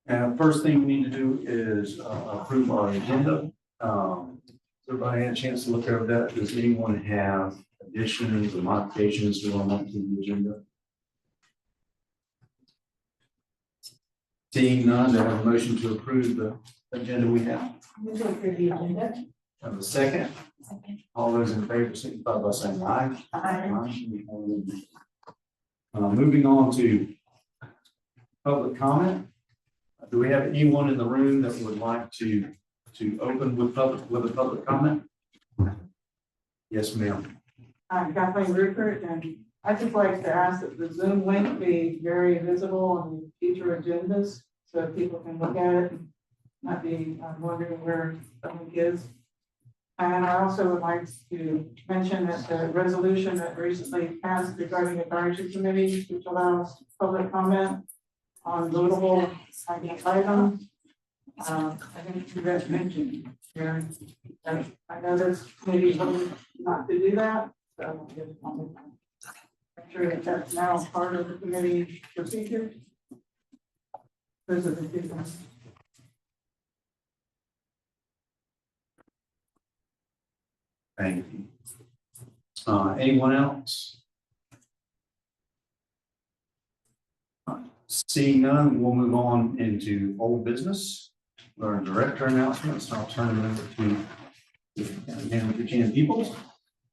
First thing we need to do is approve our agenda. Everybody had a chance to look over that. Does anyone have additions or modifications to the agenda? Seeing none, do I have a motion to approve the agenda we have? Move to approve the agenda. Have a second? All those in favor signify by saying aye. Aye. Moving on to public comment. Do we have anyone in the room that would like to open with a public comment? Yes, ma'am. I'm Kathleen Rupert, and I'd just like to ask that the Zoom link be very visible on future agendas so people can look at it and not be wondering where the link is. And I also would like to mention that the resolution that recently passed regarding advisory committee, which allows public comment on votable items. I think you guys mentioned here, and I know this committee voted not to do that, so I just wanted to make sure that that's now part of the committee procedure. Those are the two things. Thank you. Anyone else? Seeing none, we'll move on into old business. Our director announcements. I'll turn it over to Jan Peoples.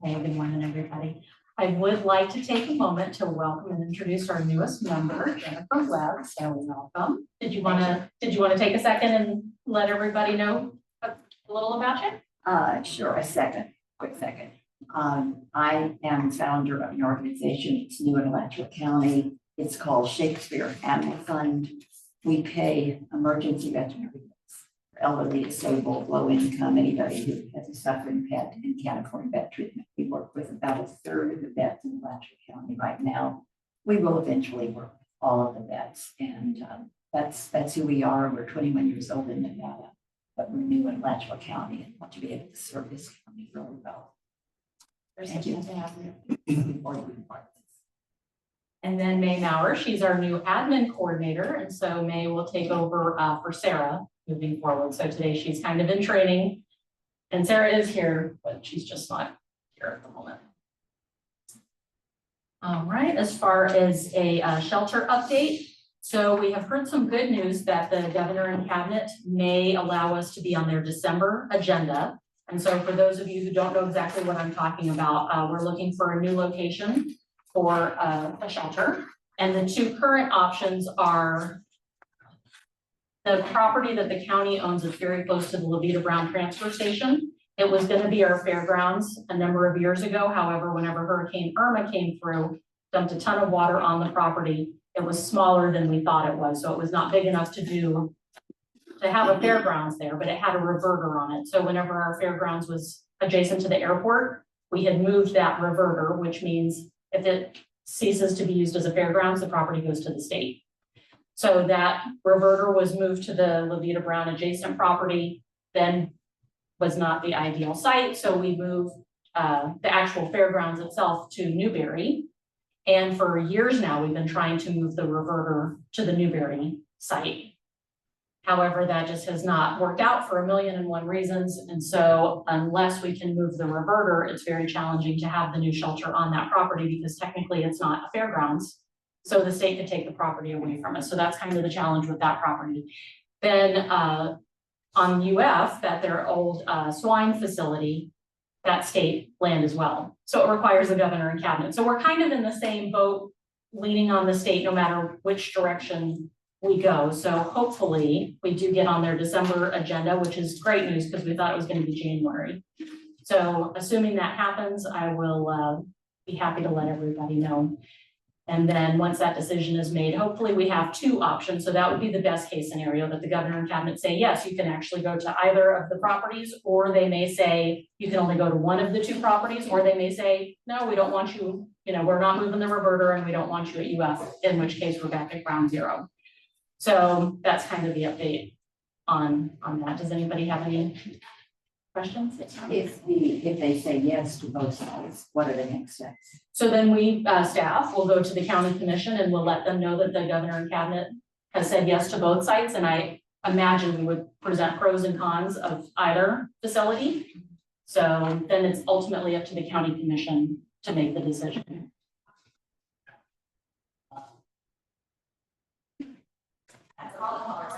Hey, good morning, everybody. I would like to take a moment to welcome and introduce our newest member, Jennifer Webb. So welcome. Did you want to take a second and let everybody know a little about you? Sure, quick second. I am founder of an organization. It's new in Alachua County. It's called Shakespeare Animal Fund. We pay emergency veterinary bills for elderly, disabled, low income, anybody who has a suffering pet and can't afford vet treatment. We work with about a third of the vets in Alachua County right now. We will eventually work with all of the vets, and that's who we are. We're 21 years old in Nevada, but we're new in Alachua County and want to be able to serve this county really well. Thank you. And then May Maurer, she's our new admin coordinator. And so May will take over for Sarah moving forward. So today she's kind of in training and Sarah is here, but she's just not here at the moment. All right, as far as a shelter update. So we have heard some good news that the governor and cabinet may allow us to be on their December agenda. And so for those of you who don't know exactly what I'm talking about, we're looking for a new location for a shelter. And the two current options are the property that the county owns is very close to the Levita Brown transfer station. It was going to be our fairgrounds a number of years ago. However, whenever Hurricane Irma came through, dumped a ton of water on the property. It was smaller than we thought it was. So it was not big enough to have a fairgrounds there, but it had a reverter on it. So whenever our fairgrounds was adjacent to the airport, we had moved that reverter, which means if it ceases to be used as a fairgrounds, the property goes to the state. So that reverter was moved to the Levita Brown adjacent property, then was not the ideal site. So we moved the actual fairgrounds itself to Newberry. And for years now, we've been trying to move the reverter to the Newberry site. However, that just has not worked out for 1,000,001 reasons. And so unless we can move the reverter, it's very challenging to have the new shelter on that property because technically it's not a fairgrounds. So the state could take the property away from us. So that's kind of the challenge with that property. Then on UF, that their old swine facility, that state land as well. So it requires a governor and cabinet. So we're kind of in the same boat, leaning on the state no matter which direction we go. So hopefully we do get on their December agenda, which is great news because we thought it was going to be January. So assuming that happens, I will be happy to let everybody know. And then once that decision is made, hopefully we have two options. So that would be the best case scenario, that the governor and cabinet say, yes, you can actually go to either of the properties, or they may say you can only go to one of the two properties, or they may say, no, we don't want you, we're not moving the reverter and we don't want you at UF, in which case we're back at ground zero. So that's kind of the update on that. Does anybody have any questions? If they say yes to both sides, what are the next steps? So then we, staff will go to the county commission and we'll let them know that the governor and cabinet has said yes to both sites, and I imagine we would present pros and cons of either facility. So then it's ultimately up to the county commission to make the decision.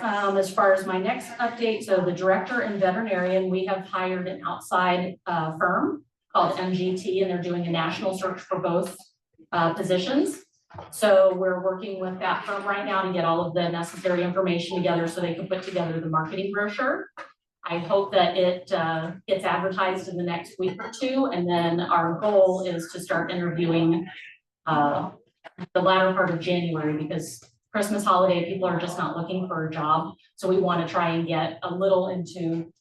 As far as my next update, so the director and veterinarian, we have hired an outside firm called MGT, and they're doing a national search for both positions. So we're working with that firm right now to get all of the necessary information together so they can put together the marketing brochure. I hope that it gets advertised in the next week or two, and then our goal is to start interviewing the latter part of January, because Christmas holiday, people are just not looking for a job. So we want to try and get a little into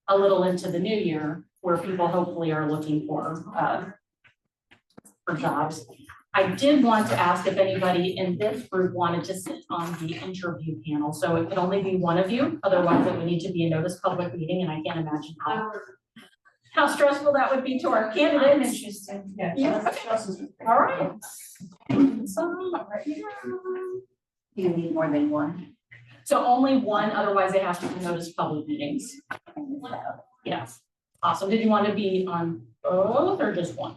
the new year where people hopefully are looking for jobs. I did want to ask if anybody in this group wanted to sit on the interview panel. So it could only be one of you, otherwise it would need to be a notice public meeting, and I can't imagine how stressful that would be to our candidates. I'm interested. Yeah. All right. So, right here. You need more than one. So only one, otherwise they have to be noticed public meetings. Yes. Awesome. Did you want to be on both or just one?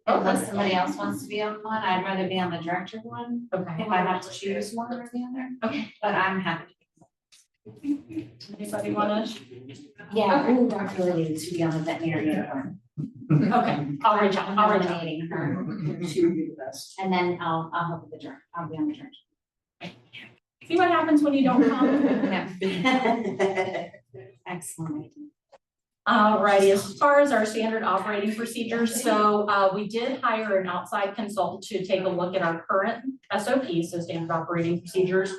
Unless somebody else wants to be on one, I'd rather be on the director one, Okay. if I have to choose one or the other, Okay. but I'm happy. Anybody want to? Yeah, I really don't really need to be on the veterinarian one. Okay. I'll reach out. I'll reach out. Nominating her, She would be the best. and then I'll help with the director, I'll be on the director. See what happens when you don't come. Yeah. Excellent. Alrighty, as far as our standard operating procedures, so we did hire an outside consultant to take a look at our current SOPs, so standard operating procedures.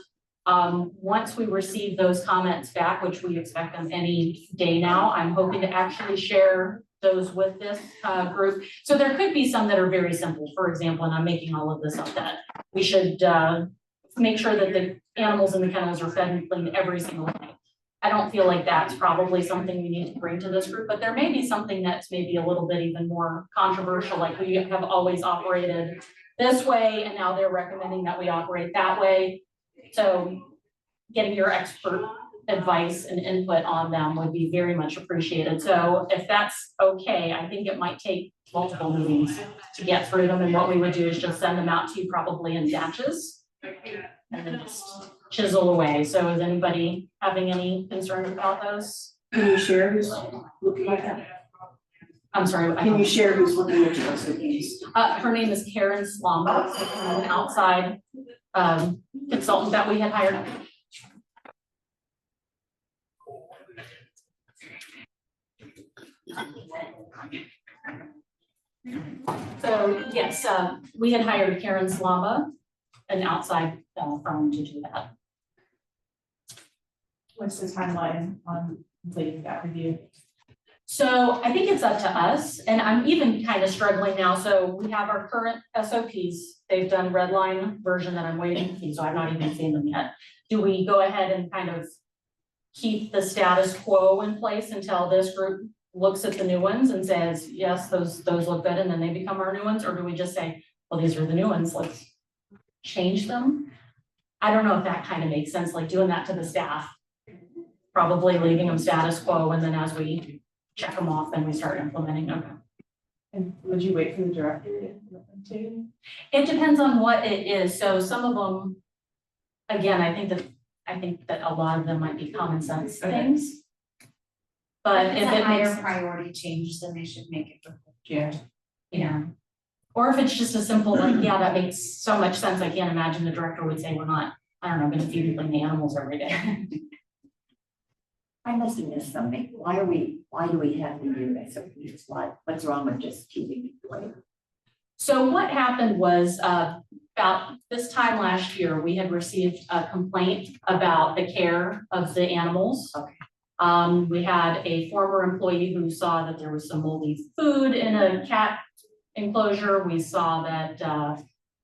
Once we receive those comments back, which we expect them any day now, I'm hoping to actually share those with this group. So there could be some that are very simple. For example, and I'm making all of this up, that we should make sure that the animals in the kennels are fed and cleaned every single day. I don't feel like that's probably something we need to bring to this group, but there may be something that's maybe a little bit even more controversial, like we have always operated this way and now they're recommending that we operate that way. So getting your expert advice and input on them would be very much appreciated. So if that's okay, I think it might take multiple meetings to get through them, and what we would do is just send them out to you probably in batches and then just chisel away. So is anybody having any concern about those? Can you share who's looking at that? I'm sorry. Can you share who's looking at your SOPs? Her name is Karen Slomber, an outside consultant that we had hired. So yes, we had hired Karen Slomber, an outside firm to do that. What's the timeline on completing that review? So I think it's up to us, and I'm even kind of struggling now. So we have our current SOPs. They've done red line version that I'm waiting to see, so I've not even seen them yet. Do we go ahead and kind of keep the status quo in place until this group looks at the new ones and says, yes, those look good, and then they become our new ones? Or do we just say, well, these are the new ones, let's change them? I don't know if that kind of makes sense, like doing that to the staff. Probably leaving them status quo, and then as we check them off, then we start implementing them. And would you wait for the director to? It depends on what it is. So some of them, again, I think that a lot of them might be common sense things. But if it's a it higher makes, priority change, then they should make it before. Yeah. yeah. Or if it's just a simple, like, yeah, that makes so much sense. I can't imagine the director would say, we're not, I don't know, gonna feed and clean the animals every day. I must have missed something. Why do we have the new SOPs? What's wrong with just keeping it plain? So what happened was, about this time last year, we had received a complaint about the care of the animals. Okay. We had a former employee who saw that there was some moldy food in a cat enclosure. We saw that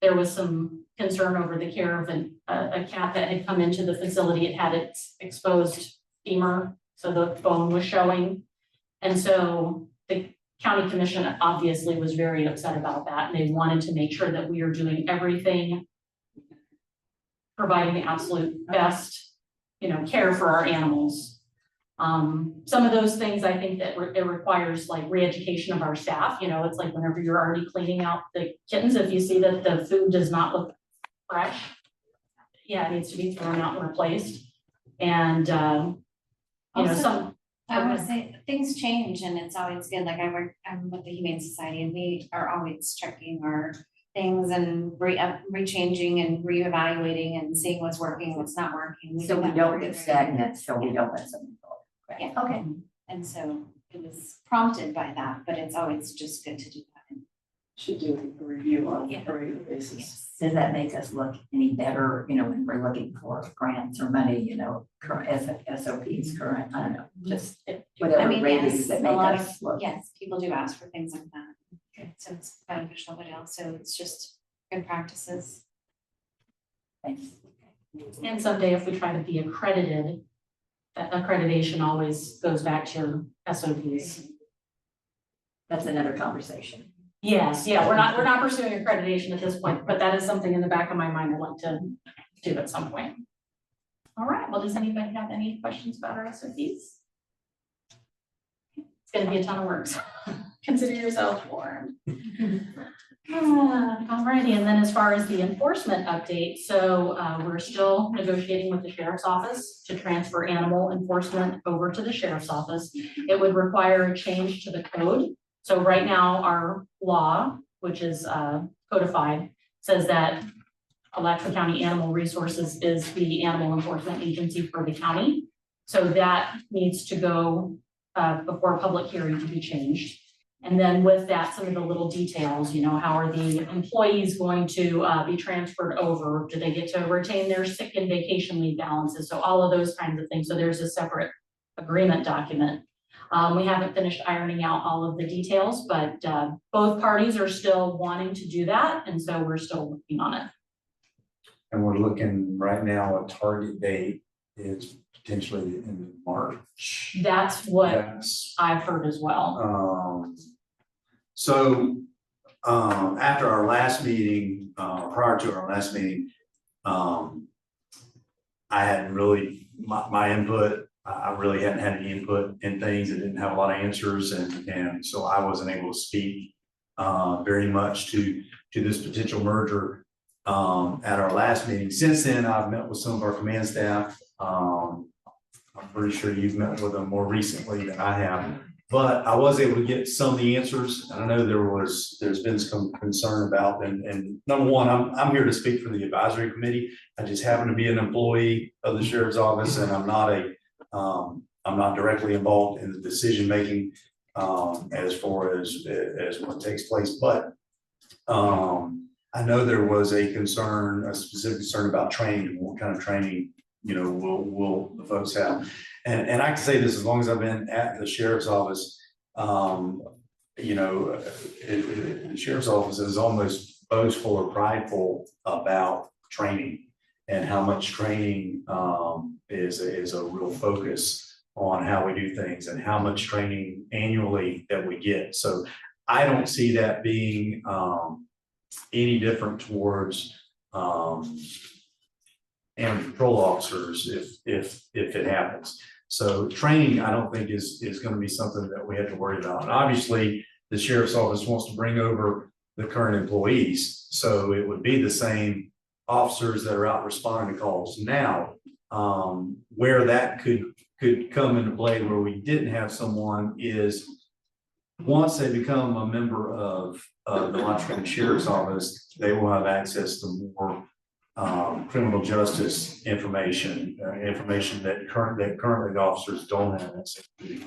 there was some concern over the care of a cat that had come into the facility. It had its exposed femur, so the bone was showing. And so the county commission obviously was very upset about that, and they wanted to make sure that we are doing everything providing the absolute best, care for our animals. Some of those things, I think that it requires like re-education of our staff, it's like whenever you're already cleaning out the kittens, if you see that the food does not look fresh, yeah, it needs to be thrown out and replaced. And, Also, I want to say, things change and it's always good, like I'm with the Humane Society and we are always checking our things and re-changing and re-evaluating and seeing what's working, what's not working. So we don't get stagnant, so we don't let something go. Yeah. Okay. And so it was prompted by that, but it's always just good to do that. Should do a review on Yeah. a regular basis. Does that make us look any better, when we're looking for grants or money, current SOPs, current, I don't know, just I whatever mean, ratings yes, that a make lot of, us look. yes, people do ask for things like that. So it's beneficial, but also it's just good practices. Thanks. And someday if we try to be accredited, that accreditation always goes back to SOPs. That's another conversation. Yes, yeah, we're not pursuing accreditation at this point, but that is something in the back of my mind I'd like to do at some point. All right, well, does anybody have any questions about our SOPs? It's gonna be a ton of work, so consider yourself warned. All righty, and then as far as the enforcement update, so we're still negotiating with the sheriff's office to transfer animal enforcement over to the sheriff's office. It would require a change to the code. So right now, our law, which is codified, says that Alachua County Animal Resources is the animal enforcement agency for the county. So that needs to go before a public hearing to be changed. And then with that, some of the little details, how are the employees going to be transferred over? Do they get to retain their sick and vacation leave balances? So all of those kinds of things. So there's a separate agreement document. We haven't finished ironing out all of the details, but both parties are still wanting to do that. And so we're still working on it. And we're looking right now, a target date is potentially the end of March. That's what That's, I've heard as well. After our last meeting, prior to our last meeting, I hadn't really, my input, I really hadn't had any input in things. I didn't have a lot of answers, and so I wasn't able to speak very much to this potential merger at our last meeting. Since then, I've met with some of our command staff. I'm pretty sure you've met with them more recently than I have, but I was able to get some of the answers. I know there's been some concern about, and number one, I'm here to speak for the advisory committee. I just happen to be an employee of the sheriff's office, and I'm not directly involved in the decision making as far as what takes place. But I know there was a specific concern about training. What kind of training, will the folks have? And I can say this, as long as I've been at the sheriff's office, the sheriff's office is almost boastful or prideful about training and how much training is a real focus on how we do things and how much training annually that we get. So I don't see that being any different towards animal control officers if it happens. So training, I don't think is going to be something that we have to worry about. And obviously, the sheriff's office wants to bring over the current employees, so it would be the same officers that are out responding to calls now. Where that could come into play, where we didn't have someone, is once they become a member of the Alachua County Sheriff's Office, they will have access to more criminal justice information that currently the officers don't have access to.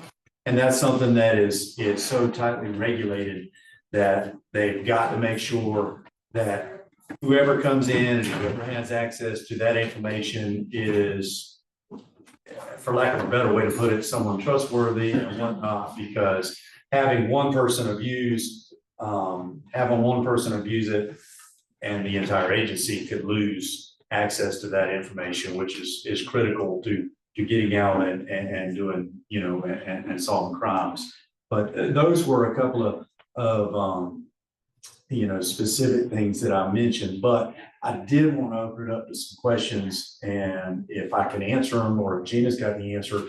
And that's something that is so tightly regulated that they've got to make sure that whoever comes in and whoever has access to that information is, for lack of a better way to put it, someone trustworthy and whatnot, because having one person abuse it, and the entire agency could lose access to that information, which is critical to getting out and doing, and solving crimes. But those were a couple of specific things that I mentioned. But I did want to open it up to some questions, and if I can answer them, or if Gina's got the answer.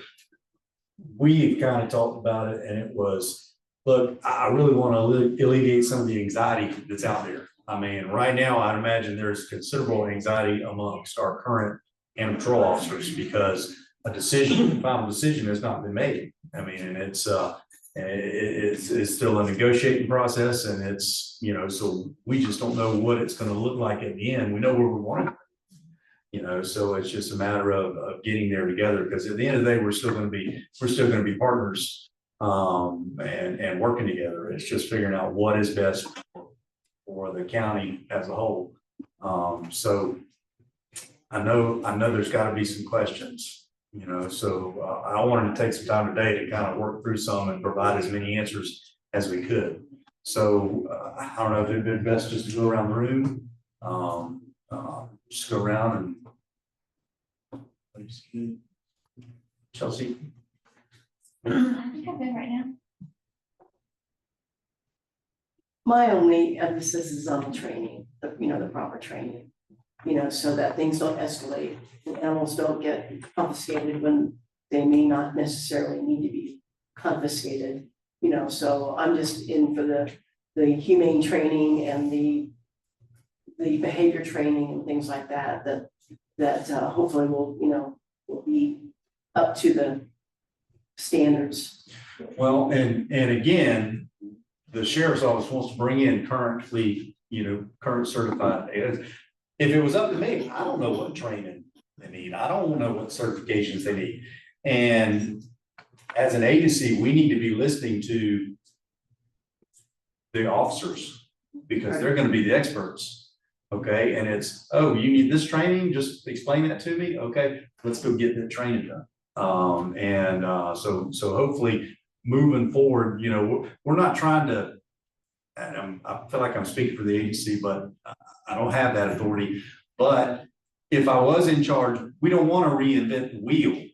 We kind of talked about it, and it was, look, I really want to alleviate some of the anxiety that's out there. I mean, right now, I'd imagine there's considerable anxiety amongst our current animal control officers because a final decision has not been made. I mean, and it's still a negotiating process, and it's, you know, so we just don't know what it's going to look like at the end. We know where we want it, you know, so it's just a matter of getting there together, because at the end of the day, we're still going to be partners, and working together. It's just figuring out what is best for the county as a whole. So I know there's got to be some questions, you know, so I wanted to take some time today to kind of work through some and provide as many answers as we could. So I don't know if it'd be best just to go around the room, just go around and Chelsea. I think I'm good right now. My only emphasis is on the training, the proper training, so that things don't escalate and animals don't get confiscated when they may not necessarily need to be confiscated, so I'm just in for the humane training and the behavior training and things like that hopefully will be up to the standards. Well, and again, the sheriff's office wants to bring in current certified data. If it was up to me, I don't know what training they need. I don't know what certifications they need. And as an agency, we need to be listening to the officers because they're going to be the experts. Okay. And it's, oh, you need this training? Just explain that to me. Okay, let's go get that training done. So hopefully moving forward, we're not trying to, and I feel like I'm speaking for the agency, but I don't have that authority. But if I was in charge, we don't want to reinvent the wheel.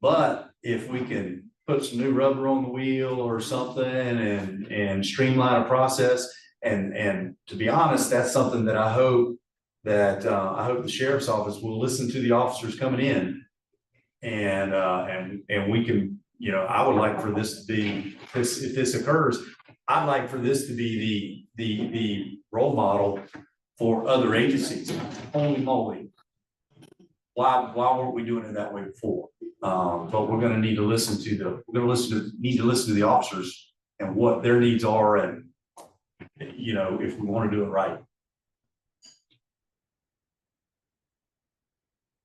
But if we can put some new rubber on the wheel or something and streamline a process, and to be honest, that's something that I hope the sheriff's office will listen to the officers coming in, and we can, I would like for this to be, if this occurs, I'd like for this to be the role model for other agencies. Holy moly. Why weren't we doing it that way before? But we're going to need to listen to the officers and what their needs are, and if we want to do it right.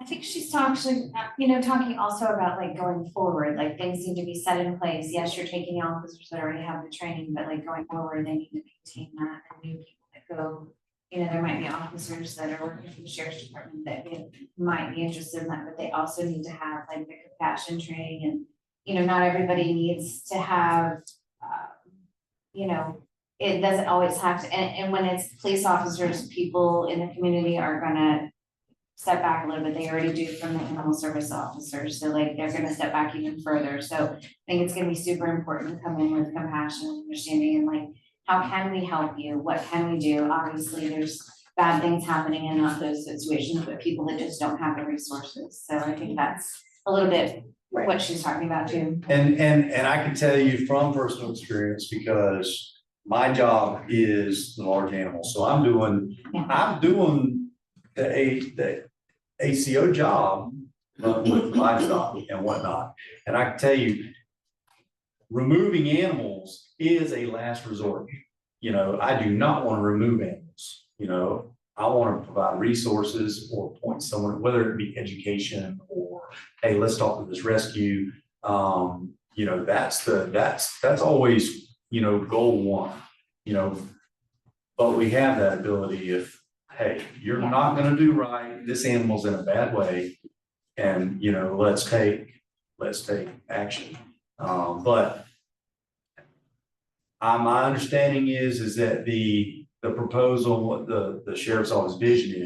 I think she's talking also about like going forward, like things need to be set in place. Yes, you're taking the officers that already have the training, but like going forward, they need to maintain that. And new people that go, there might be officers that are working for the sheriff's department that might be interested in that, but they also need to have like the compassion training, and not everybody needs to have, it doesn't always have to, and when it's police officers, people in the community are gonna step back a little bit. They already do from the animal service officers. So like they're gonna step back even further. So I think it's gonna be super important to come in with compassion and understanding and like, how can we help you? What can we do? Obviously there's bad things happening in not those situations, but people that just don't have the resources. So I think that's a little bit what she's talking about too. And I can tell you from personal experience, because my job is the large animals. So I'm doing the ACO job with livestock and whatnot. And I can tell you, removing animals is a last resort. I do not want to remove animals. I want to provide resources or point someone, whether it be education or, hey, let's talk to this rescue. That's always, goal one, but we have that ability if, hey, you're not going to do right. This animal's in a bad way. And, let's take action. But my understanding is that the proposal, what the sheriff's office vision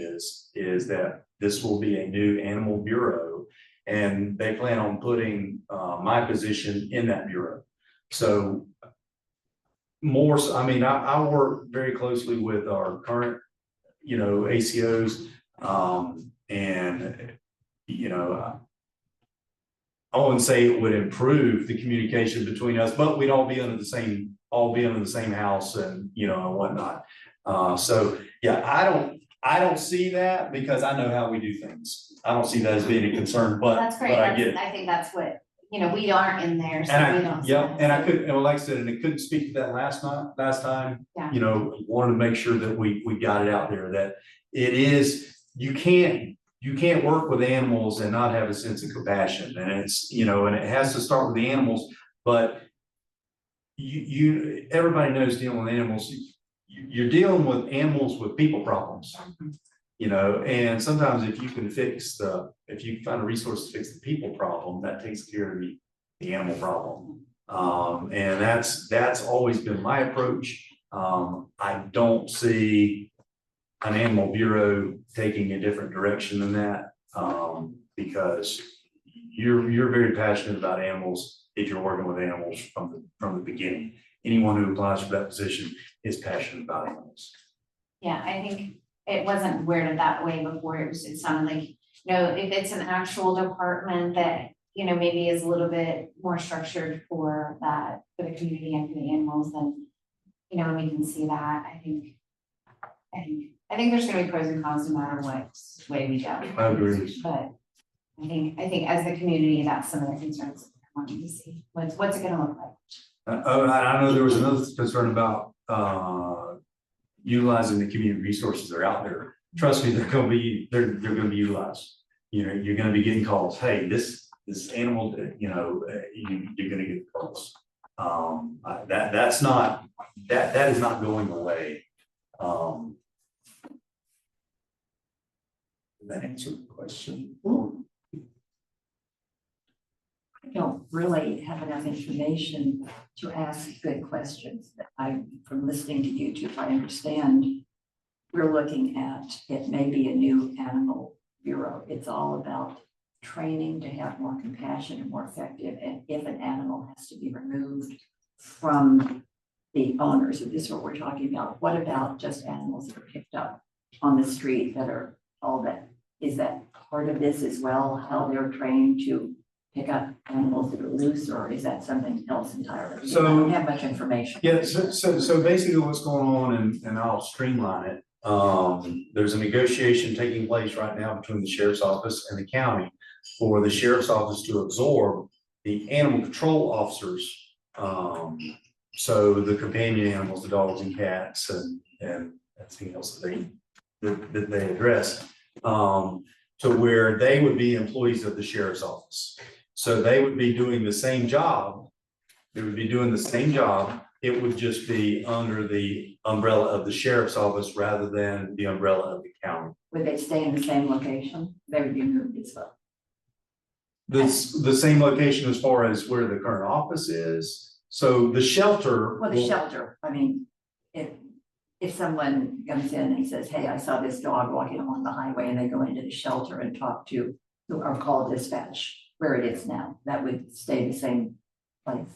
is that this will be a new animal bureau, and they plan on putting my position in that bureau. So I work very closely with our current, ACOs, and, I wouldn't say it would improve the communication between us, but we'd all be under the same house and, and whatnot. So, yeah, I don't see that because I know how we do things. I don't see that as being a concern, but, That's great. but I get it. I think that's what, we aren't in there, so And we don't. and I couldn't, like I said, and I couldn't speak to that last time, Yeah. Wanted to make sure that we got it out there, that it is, you can't work with animals and not have a sense of compassion, and it's, and it has to start with the animals, but everybody knows dealing with animals, you're dealing with animals with people problems. And sometimes if you can if you can find a resource to fix the people problem, that takes care of the animal problem. And that's always been my approach. I don't see an animal bureau taking a different direction than that, because you're very passionate about animals if you're working with animals from the beginning. Anyone who applies for that position is passionate about animals. Yeah, I think it wasn't worded that way before. It sounded like, if it's an actual department that, maybe is a little bit more structured for that, for the community and for the animals, then, we can see that. I think there's gonna be pros and cons no matter what way we go. I agree. But I think as the community, that's some of the concerns I wanted to see. What's it gonna look like? I know there was another concern about utilizing the community resources that are out there. Trust me, they're gonna be utilized. You're gonna be getting calls. Hey, this animal, you're gonna get calls. That is not going away. Did that answer the question? I don't really have enough information to ask good questions. From listening to you two, I understand we're looking at, it may be a new animal bureau. It's all about training to have more compassion and more effective. And if an animal has to be removed from the owners, if this is what we're talking about, what about just animals that are picked up on the street that are all that? Is that part of this as well, how they're trained to pick up animals that are loose, or is that something else entirely? So- I don't have much information. Yeah, so basically what's going on, and I'll streamline it. There's a negotiation taking place right now between the sheriff's office and the county for the sheriff's office to absorb the animal control officers. So the companion animals, the dogs and cats and everything else that they address, to where they would be employees of the sheriff's office. So they would be doing the same job. They would be doing the same job. It would just be under the umbrella of the sheriff's office rather than the umbrella of the county. Would they stay in the same location? They would be moved as well. The same location as far as where the current office is. So the shelter. Well, the shelter, I mean, if someone comes in and says, hey, I saw this dog walking along the highway, and they go into the shelter and talk to, or call dispatch where it is now, that would stay the same place.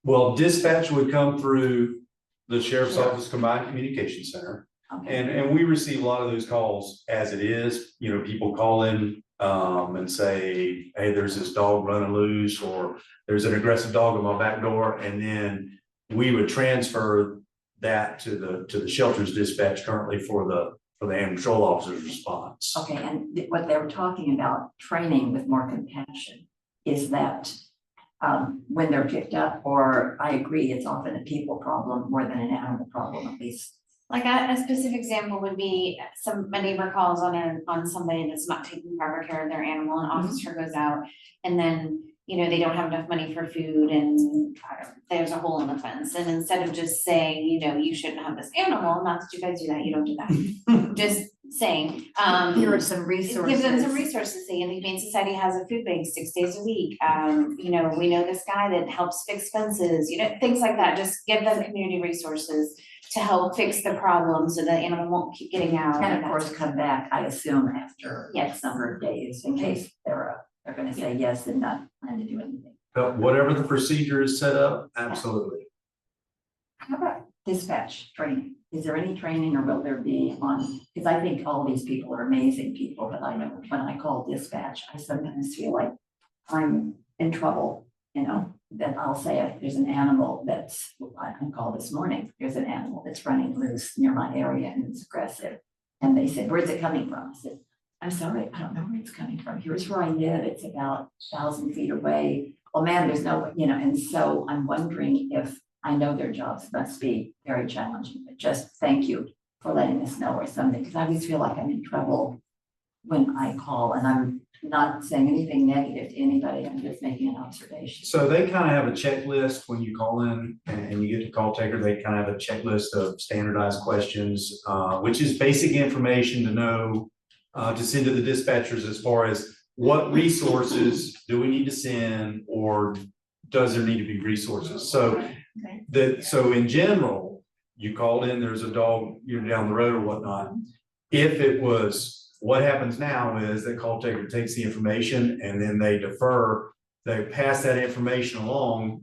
Well, dispatch would come through the sheriff's office combined communication center. Okay. And we receive a lot of those calls as it is, people call in and say, hey, there's this dog running loose, or there's an aggressive dog at my back door. And then we would transfer that to the shelter's dispatch currently for the animal control officer's response. Okay, and what they were talking about, training with more compassion, is that when they're picked up, or I agree, it's often a people problem more than an animal problem, at least. Like a specific example would be a neighbor calls on somebody that's not taking proper care of their animal, an officer goes out, and then, they don't have enough money for food, and there's a hole in the fence. And instead of just saying, you shouldn't have this animal, not that you guys do that, you don't do that. Just saying, Here are some resources. give them some resources. The Humane Society has a food bank 6 days a week. We know this guy that helps fix fences, things like that. Just give them community resources to help fix the problem so the animal won't keep getting out. And of course, come back, I assume, after Yes. a number of days, in case they're gonna say yes and not plan to do anything. But whatever the procedure is set up, absolutely. How about dispatch training? Is there any training, or will there be, on because I think all these people are amazing people, but I know when I call dispatch, I sometimes feel like I'm in trouble, you know, that I'll say there's an animal that's, I called this morning, there's an animal that's running loose near my area and it's aggressive. And they said, where's it coming from? I said, I'm sorry, I don't know where it's coming from. Here's where I live. It's about 1,000 feet away. Well, man, there's no, you know, and so I'm wondering if, I know their jobs must be very challenging, but just thank you for letting us know or something, because I always feel like I'm in trouble when I call, and I'm not saying anything negative to anybody, I'm just making an observation. So they kind of have a checklist when you call in and you get the call taker, they kind of have a checklist of standardized questions, which is basic information to know, to send to the dispatchers as far as what resources do we need to send, or does there need to be resources? So so in general, you called in, there's a dog, you're down the road or whatnot. If it was, what happens now is that call taker takes the information and then they they pass that information along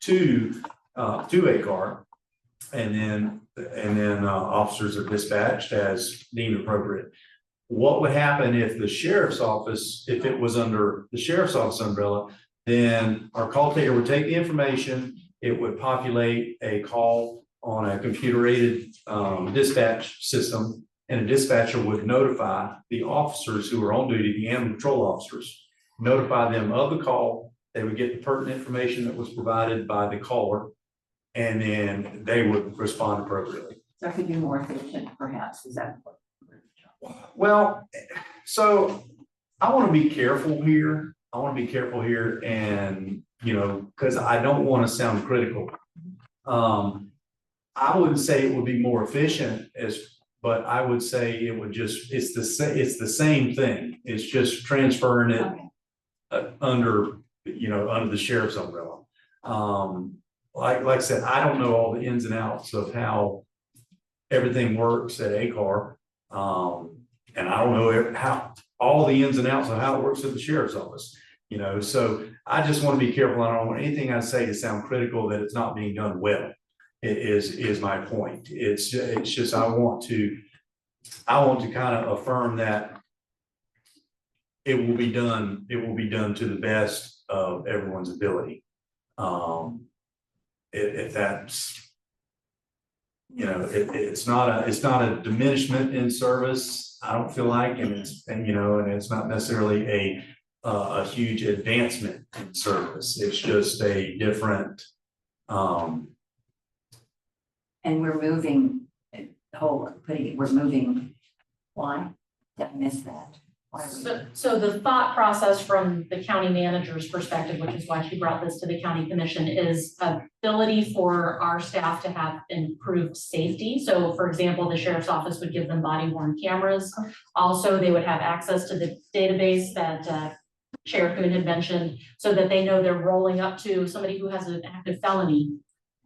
to ACAR, and then officers are dispatched as deemed appropriate. What would happen if the sheriff's office, if it was under the sheriff's office umbrella, then our call taker would take the information, it would populate a call on a computer-aided dispatch system, and a dispatcher would notify the officers who are on duty, the animal control officers, notify them of the call. They would get the pertinent information that was provided by the caller, and then they would respond appropriately. So it could be more efficient, perhaps, is that what? Well, so I want to be careful here. And, you know, because I don't want to sound critical. I wouldn't say it would be more efficient but I would say it would just, it's the same thing. It's just transferring it under the sheriff's umbrella. Like I said, I don't know all the ins and outs of how everything works at ACAR. And I don't know how all the ins and outs of how it works at the sheriff's office, you know, so I just want to be careful. I don't want anything I say to sound critical that it's not being done well. It is my point. It's just, I want to kind of affirm that it will be done to the best of everyone's ability. If that's, you know, it's not a diminishment in service, I don't feel like, and it's not necessarily a huge advancement in service. It's just a different. And we're moving we're moving. Why? Did I miss that? Why are we? So the thought process from the county manager's perspective, which is why she brought this to the county commission, is ability for our staff to have improved safety. So for example, the sheriff's office would give them body worn cameras. Also, they would have access to the database that Sheriff Kuhn had mentioned, so that they know they're rolling up to somebody who has an active felony,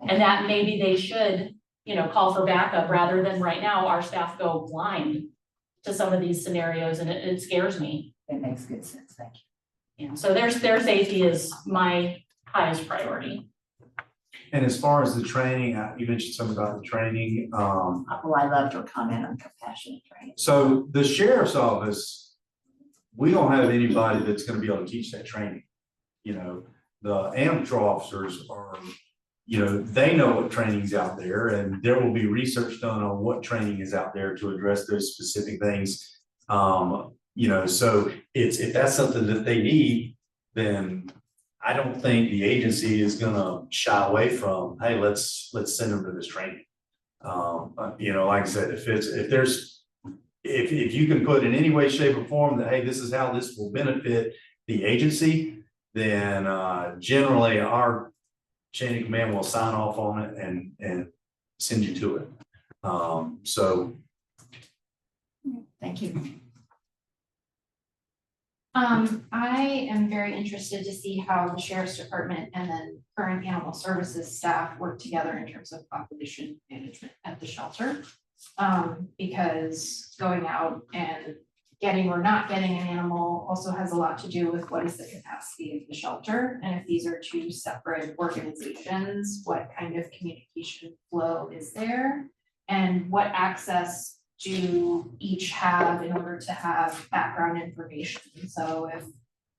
and that maybe they should, you know, call for backup rather than right now our staff go blind to some of these scenarios, and it scares me. It makes good sense, thank you. Yeah, so their safety is my highest priority. And as far as the training, you mentioned something about the training. Well, I loved your comment on compassionate training. So the sheriff's office, we don't have anybody that's going to be able to teach that training. You know, the animal control officers are, you know, they know what training's out there, and there will be research done on what training is out there to address those specific things. You know, so if that's something that they need, then I don't think the agency is gonna shy away from, hey, let's send them to this training. You know, like I said, if you can put in any way, shape, or form that, hey, this is how this will benefit the agency, then generally our chain of command will sign off on it and send you to it. So Thank you. I am very interested to see how the sheriff's department and then current animal services staff work together in terms of population management at the shelter. Because going out and getting or not getting an animal also has a lot to do with what is the capacity of the shelter. And if these are two separate organizations, what kind of communication flow is there? And what access do each have in order to have background information. So if,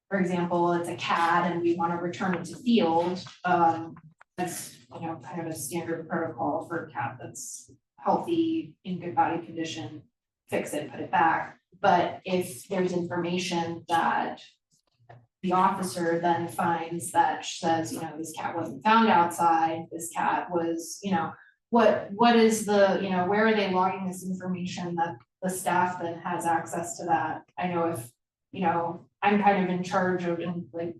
for example, it's a cat and we want to return it to field, that's, you know, kind of a standard protocol for a cat that's healthy, in good body condition, fix it, put it back. But if there's information that the officer then finds that says, you know, this cat wasn't found outside, this cat was, you know, what is the, you know, where are they logging this information that the staff then has access to that? I know if, you know, I'm kind of in charge of, like,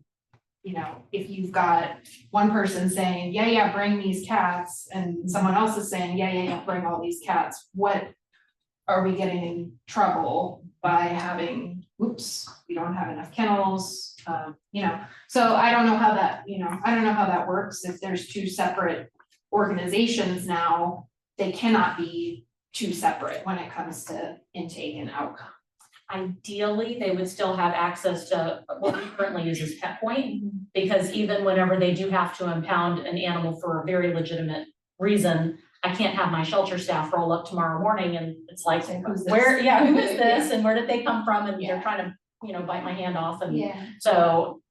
you know, if you've got one person saying, yeah, bring these cats, and someone else is saying, yeah, bring all these cats, what are we getting in trouble by having, oops, we don't have enough kennels, you know, so I don't know how that, you know, I don't know how that works. If there's two separate organizations now, they cannot be two separate when it comes to intake and outcome. Ideally, they would still have access to what we currently use as Pet Point, because even whenever they do have to impound an animal for a very legitimate reason, I can't have my shelter staff roll up tomorrow morning and it's like, Who's this? where, yeah, who is this and where did they come from? And they're trying to, you know, bite my hand off. And so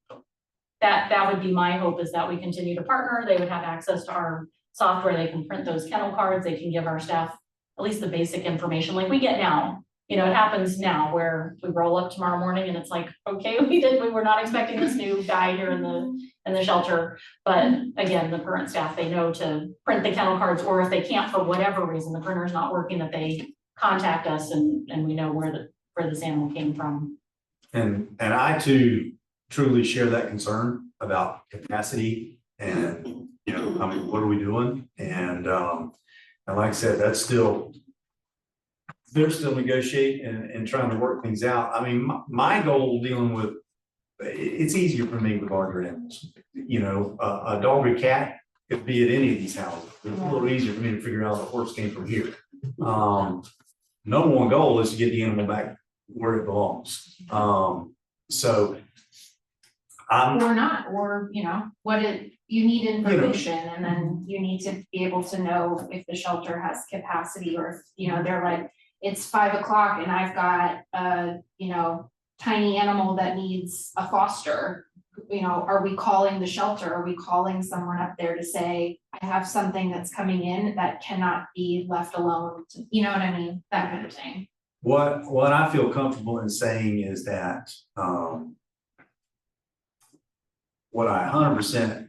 that would be my hope, is that we continue to partner. They would have access to our software. They can print those kennel cards. They can give our staff at least the basic information like we get now. You know, it happens now where we roll up tomorrow morning and it's like, okay, we were not expecting this new guy here in the shelter. But again, the current staff, they know to print the kennel cards, or if they can't for whatever reason, the printer's not working, that they contact us and we know where this animal came from. And I too truly share that concern about capacity and, you know, I mean, what are we doing? And like I said, that's still, they're still negotiating and trying to work things out. I mean, my goal dealing with, it's easier for me with larger animals. You know, a dog or cat could be at any of these houses. It's a little easier for me to figure out the horse came from here. Number one goal is to get the animal back where it belongs. So or not, or, you know, you need information, and then you need to be able to know if the shelter has capacity, or if, you know, they're like, it's 5 o'clock and I've got a, you know, tiny animal that needs a foster. You know, are we calling the shelter? Are we calling someone up there to say, I have something that's coming in that cannot be left alone? You know what I mean? That kind of thing. what I feel comfortable in saying is that what I 100%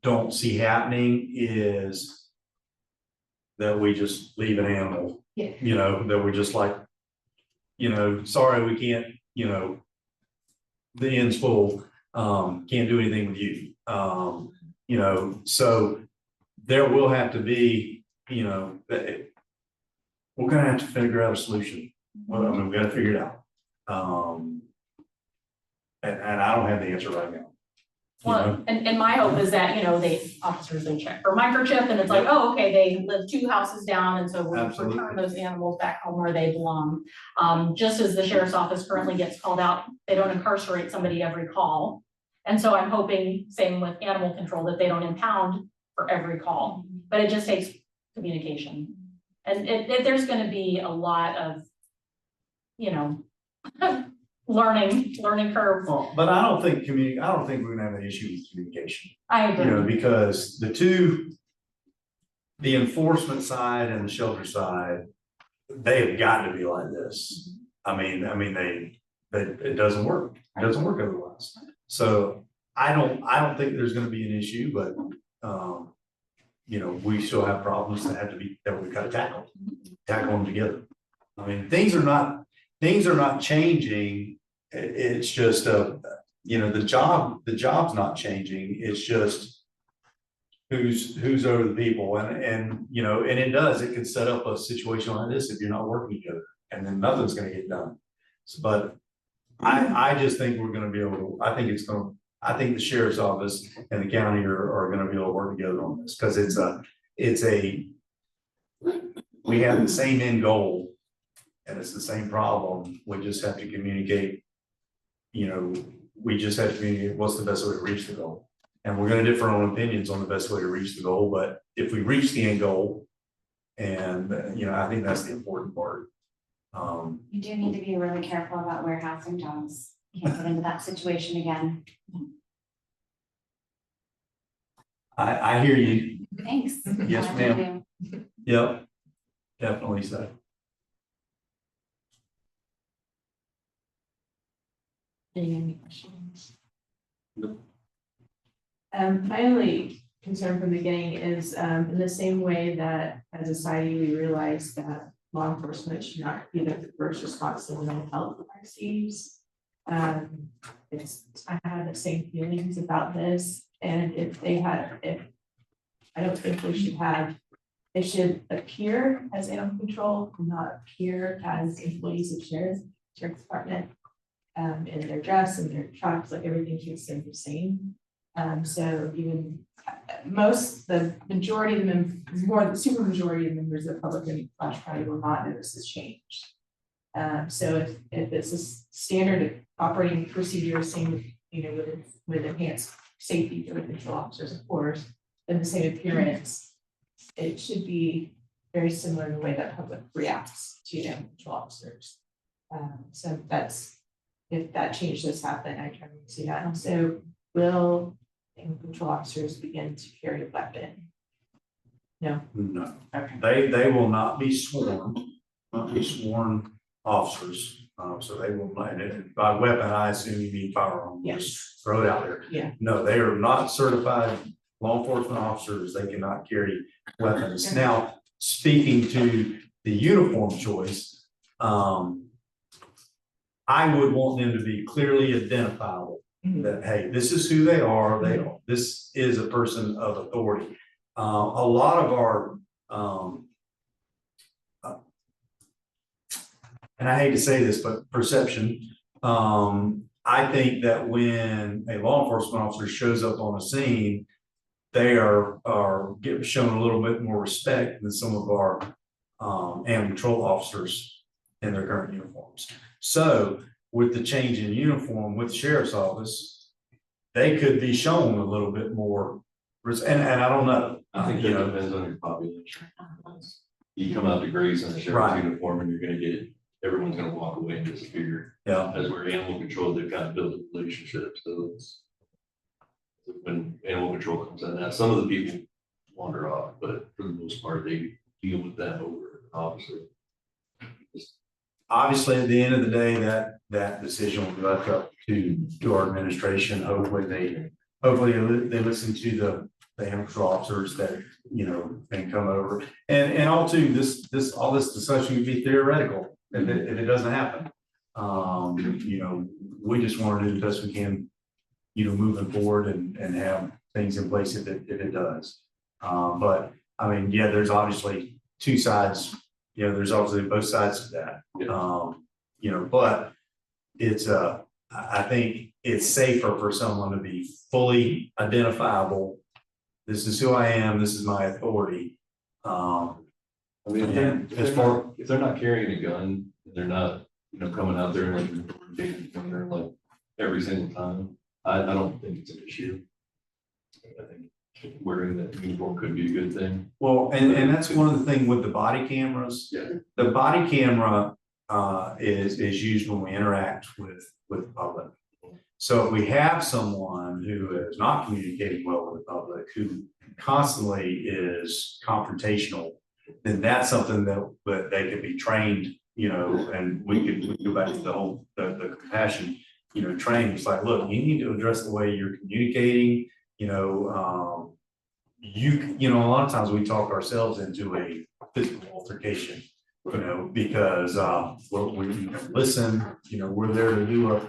don't see happening is that we just leave an animal. Yeah. You know, that we're just like, you know, sorry, we can't, you know, the end's full, can't do anything with you. You know, so there will have to be, you know, we're gonna have to figure out a solution. Well, I mean, we gotta figure it out. And I don't have the answer right now. Well, and my hope is that, you know, officers, they check for microchip and it's like, oh, okay, they live 2 houses down, and so we'll return those animals back home where they belong. Just as the sheriff's office currently gets called out, they don't incarcerate somebody every call. And so I'm hoping, same with animal control, that they don't impound for every call, but it just takes communication. And there's gonna be a lot of, you know, learning curve. Well, but I don't think we're gonna have an issue with communication. I agree. You know, because the enforcement side and the shelter side, they have got to be like this. I mean, it doesn't work. It doesn't work otherwise. So I don't think there's gonna be an issue, but you know, we still have problems that we've got to tackle them together. I mean, things are not changing. It's just you know, the job's not changing. It's just who's over the people, and you know, and it can set up a situation like this if you're not working together, and then nothing's going to get done. So, but I just think we're going to be able to. I think the sheriff's office and the county are going to be able to work together on this, because we have the same end goal and it's the same problem. We just have to communicate, you know, we just have to communicate what's the best way to reach the goal. And we're going to differ on opinions on the best way to reach the goal, but if we reach the end goal, I think that's the important part. You do need to be really careful about warehousing dogs. You can't get into that situation again. I hear you. Thanks. Yes, Glad you ma'am. do. Yep, definitely so. Any questions? My only concern from the beginning is, in the same way that as a society, we realize that law enforcement should not be the first response to mental health crises. I had the same feelings about this, and I don't think they should appear as animal control, not appear as employees of sheriff's department. In their dress and their trucks, like everything should stay the same. So even the majority of them, the super majority of members of the public and Flash County will not notice this change. So if it's a standard operating procedure, same, with enhanced safety for the control officers, of course, and the same appearance, it should be very similar in the way that public reacts to animal control officers. So if that change does happen, I try to see that. And so will animal control officers begin to carry a weapon? No. No, Okay. they will not be sworn officers. So they will not, and by weapon, I assume you mean firearm. Yes. Just throw it out there. Yeah. No, they are not certified law enforcement officers. They cannot carry weapons. Now, speaking to the uniform choice, I would want them to be clearly identifiable. That, hey, this is who they are. This is a person of authority. A lot of our, and I hate to say this, but perception. I think that when a law enforcement officer shows up on a scene, they are shown a little bit more respect than some of our animal control officers in their current uniforms. So with the change in uniform with the sheriff's office, they could be shown a little bit more, and I don't know. I think that depends on your population. You come out to Grace in a sheriff's uniform and you're gonna get, everyone's gonna walk away and disappear. Yeah. As we're animal control, they've kind of built a relationship, so it's when animal control comes in, now some of the people wander off, but for the most part, they deal with that over an officer. Obviously, at the end of the day, that decision will be left up to our administration. Hopefully they listen to the animal control officers that, can come over. And all too, all this discussion would be theoretical if it doesn't happen. We just want to do the best we can, moving forward and have things in place if it does. But I mean, yeah, there's obviously two sides. There's obviously both sides to that. But it's I think it's safer for someone to be fully identifiable. This is who I am. This is my authority. I mean, if they're not carrying a gun, they're not, coming out there and like every single time, I don't think it's an issue. I think wearing that uniform could be a good thing. Well, and that's one of the things with the body cameras. Yeah. The body camera is used when we interact with the public. So if we have someone who is not communicating well with the public, who constantly is confrontational, then that's something that they could be trained, and we could go back to the whole the compassion, training. It's like, look, you need to address the way you're communicating. A lot of times we talk ourselves into a physical altercation, because we listen, we're there to do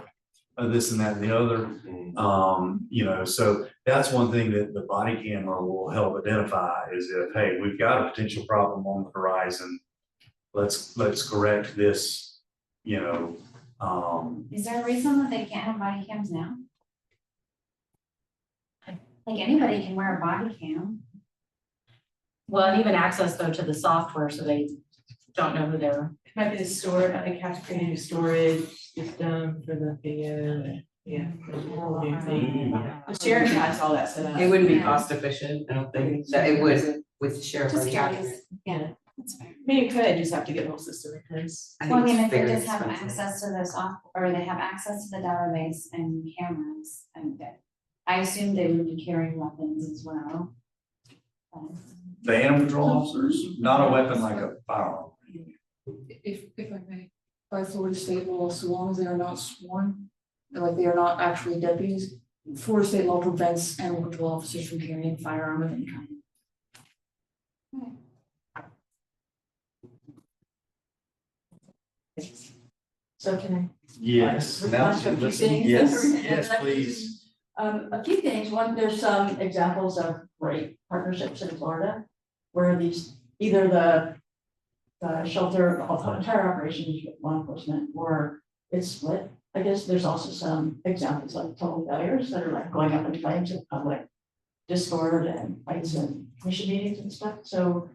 this and that and the other. So that's one thing that the body camera will help identify is if, hey, we've got a potential problem on the horizon. Let's correct this, Is there a reason that they can't have body cams now? Like anybody can wear a body cam. Well, and even access though to the software, so they don't know who they're. It might be the storage, I think has to create a storage system for the video, yeah. The sheriff has all that set up. It wouldn't be cost efficient, I don't think, that it would with the sheriff. Just on top. curious, yeah. That's fair. I mean, you could just have to get the whole system in place. Well, I mean, if they just have access to the or they have access to the database and cameras, and I assume they would be carrying weapons as well. The animal control officers, not a weapon like a firearm. If I may, by Florida state law, so long as they are not sworn, like they are not actually deputies, Florida state law prevents animal control officers from carrying a firearm of any kind. So can I? Yes. Now, Request a few listen, things? yes, please. A few things. One, there's some examples of great partnerships in Florida where these, either the shelter, the entire operations with law enforcement, or it's split. I guess there's also some examples of total failures that are like going up in flames of public discord and fights and commission meetings and stuff. So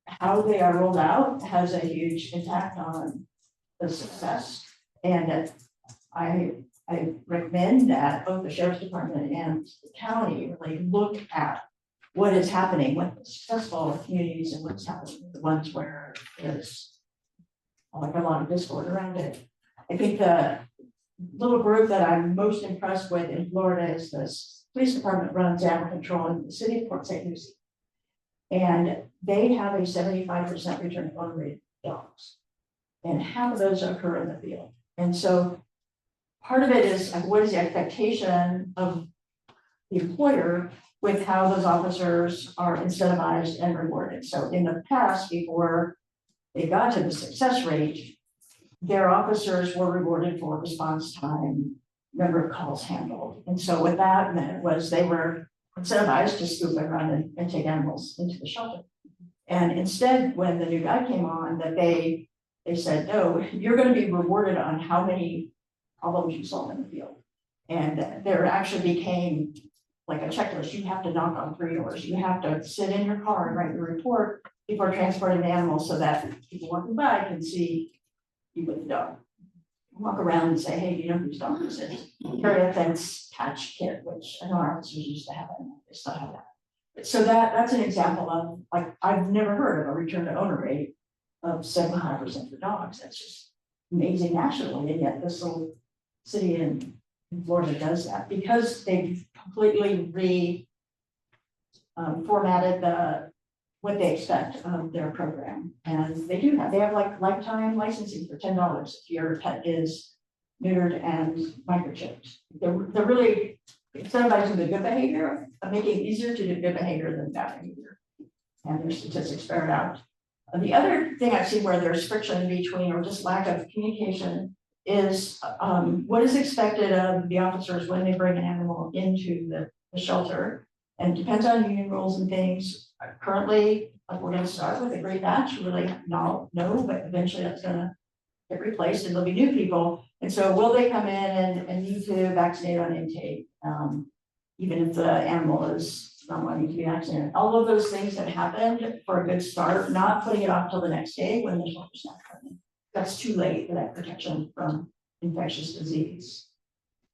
how they are rolled out has a huge impact on the success. And I recommend that both the sheriff's department and the county really look at what is happening with the successful communities and what's happening with the ones where there's like a lot of discord around it. I think the little group that I'm most impressed with in Florida is this police department runs animal control in the city of Port St. Lucie. And they have a 75% return to owner rate of dogs. And half of those occur in the field. And so part of it is what is the expectation of the employer with how those officers are incentivized and rewarded. So in the past, before they got to the success rate, their officers were rewarded for response time, number of calls handled. And so what that meant was they were incentivized to scoop and run and take animals into the shelter. And instead, when the new guy came on, that they said, no, you're going to be rewarded on how many problems you solve in the field. And there actually became like a checklist. You have to knock on 3 doors. You have to sit in your car and write your report before transporting the animal so that people walking by can see you with the dog. Walk around and say, hey, do you know whose dog this is? Carry a fence patch kit, which I know our officers used to have, and they still have that. So that's an example of, like, I've never heard of a return to owner rate of 75% for dogs. That's just amazing nationally, and yet this little city in Florida does that because they've completely formatted what they expect of their program. And they have like lifetime licensing for $10 if your pet is neutered and microchipped. They're really incentivizing the good behavior, making it easier to do good behavior than bad behavior. And their statistics bear it out. The other thing I've seen where there's friction between or just lack of communication is what is expected of the officers when they bring an animal into the shelter. And it depends on union rules and things. Currently, like we're going to start with a great batch, really no, but eventually that's going to get replaced and there'll be new people. And so will they come in and need to vaccinate on intake, even if the animal is not wanting to be vaccinated? All of those things have happened for a good start, not putting it off till the next day when the shelter's not coming. That's too late for that protection from infectious disease.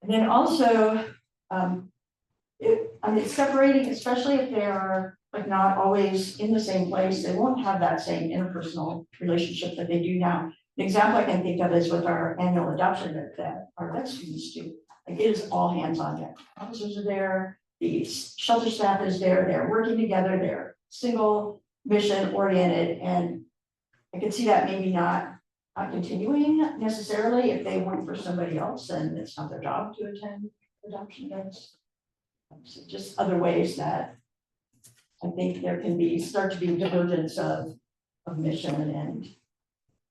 And then also, separating, especially if they are like not always in the same place, they won't have that same interpersonal relationship that they do now. An example I can think of is with our annual adoption that our vet students do. Like it is all hands on deck. Officers are there, the shelter staff is there, they're working together, they're single mission oriented, and I can see that maybe not continuing necessarily if they work for somebody else and it's not their job to attend adoption events. So just other ways that I think there can start to be divergence of mission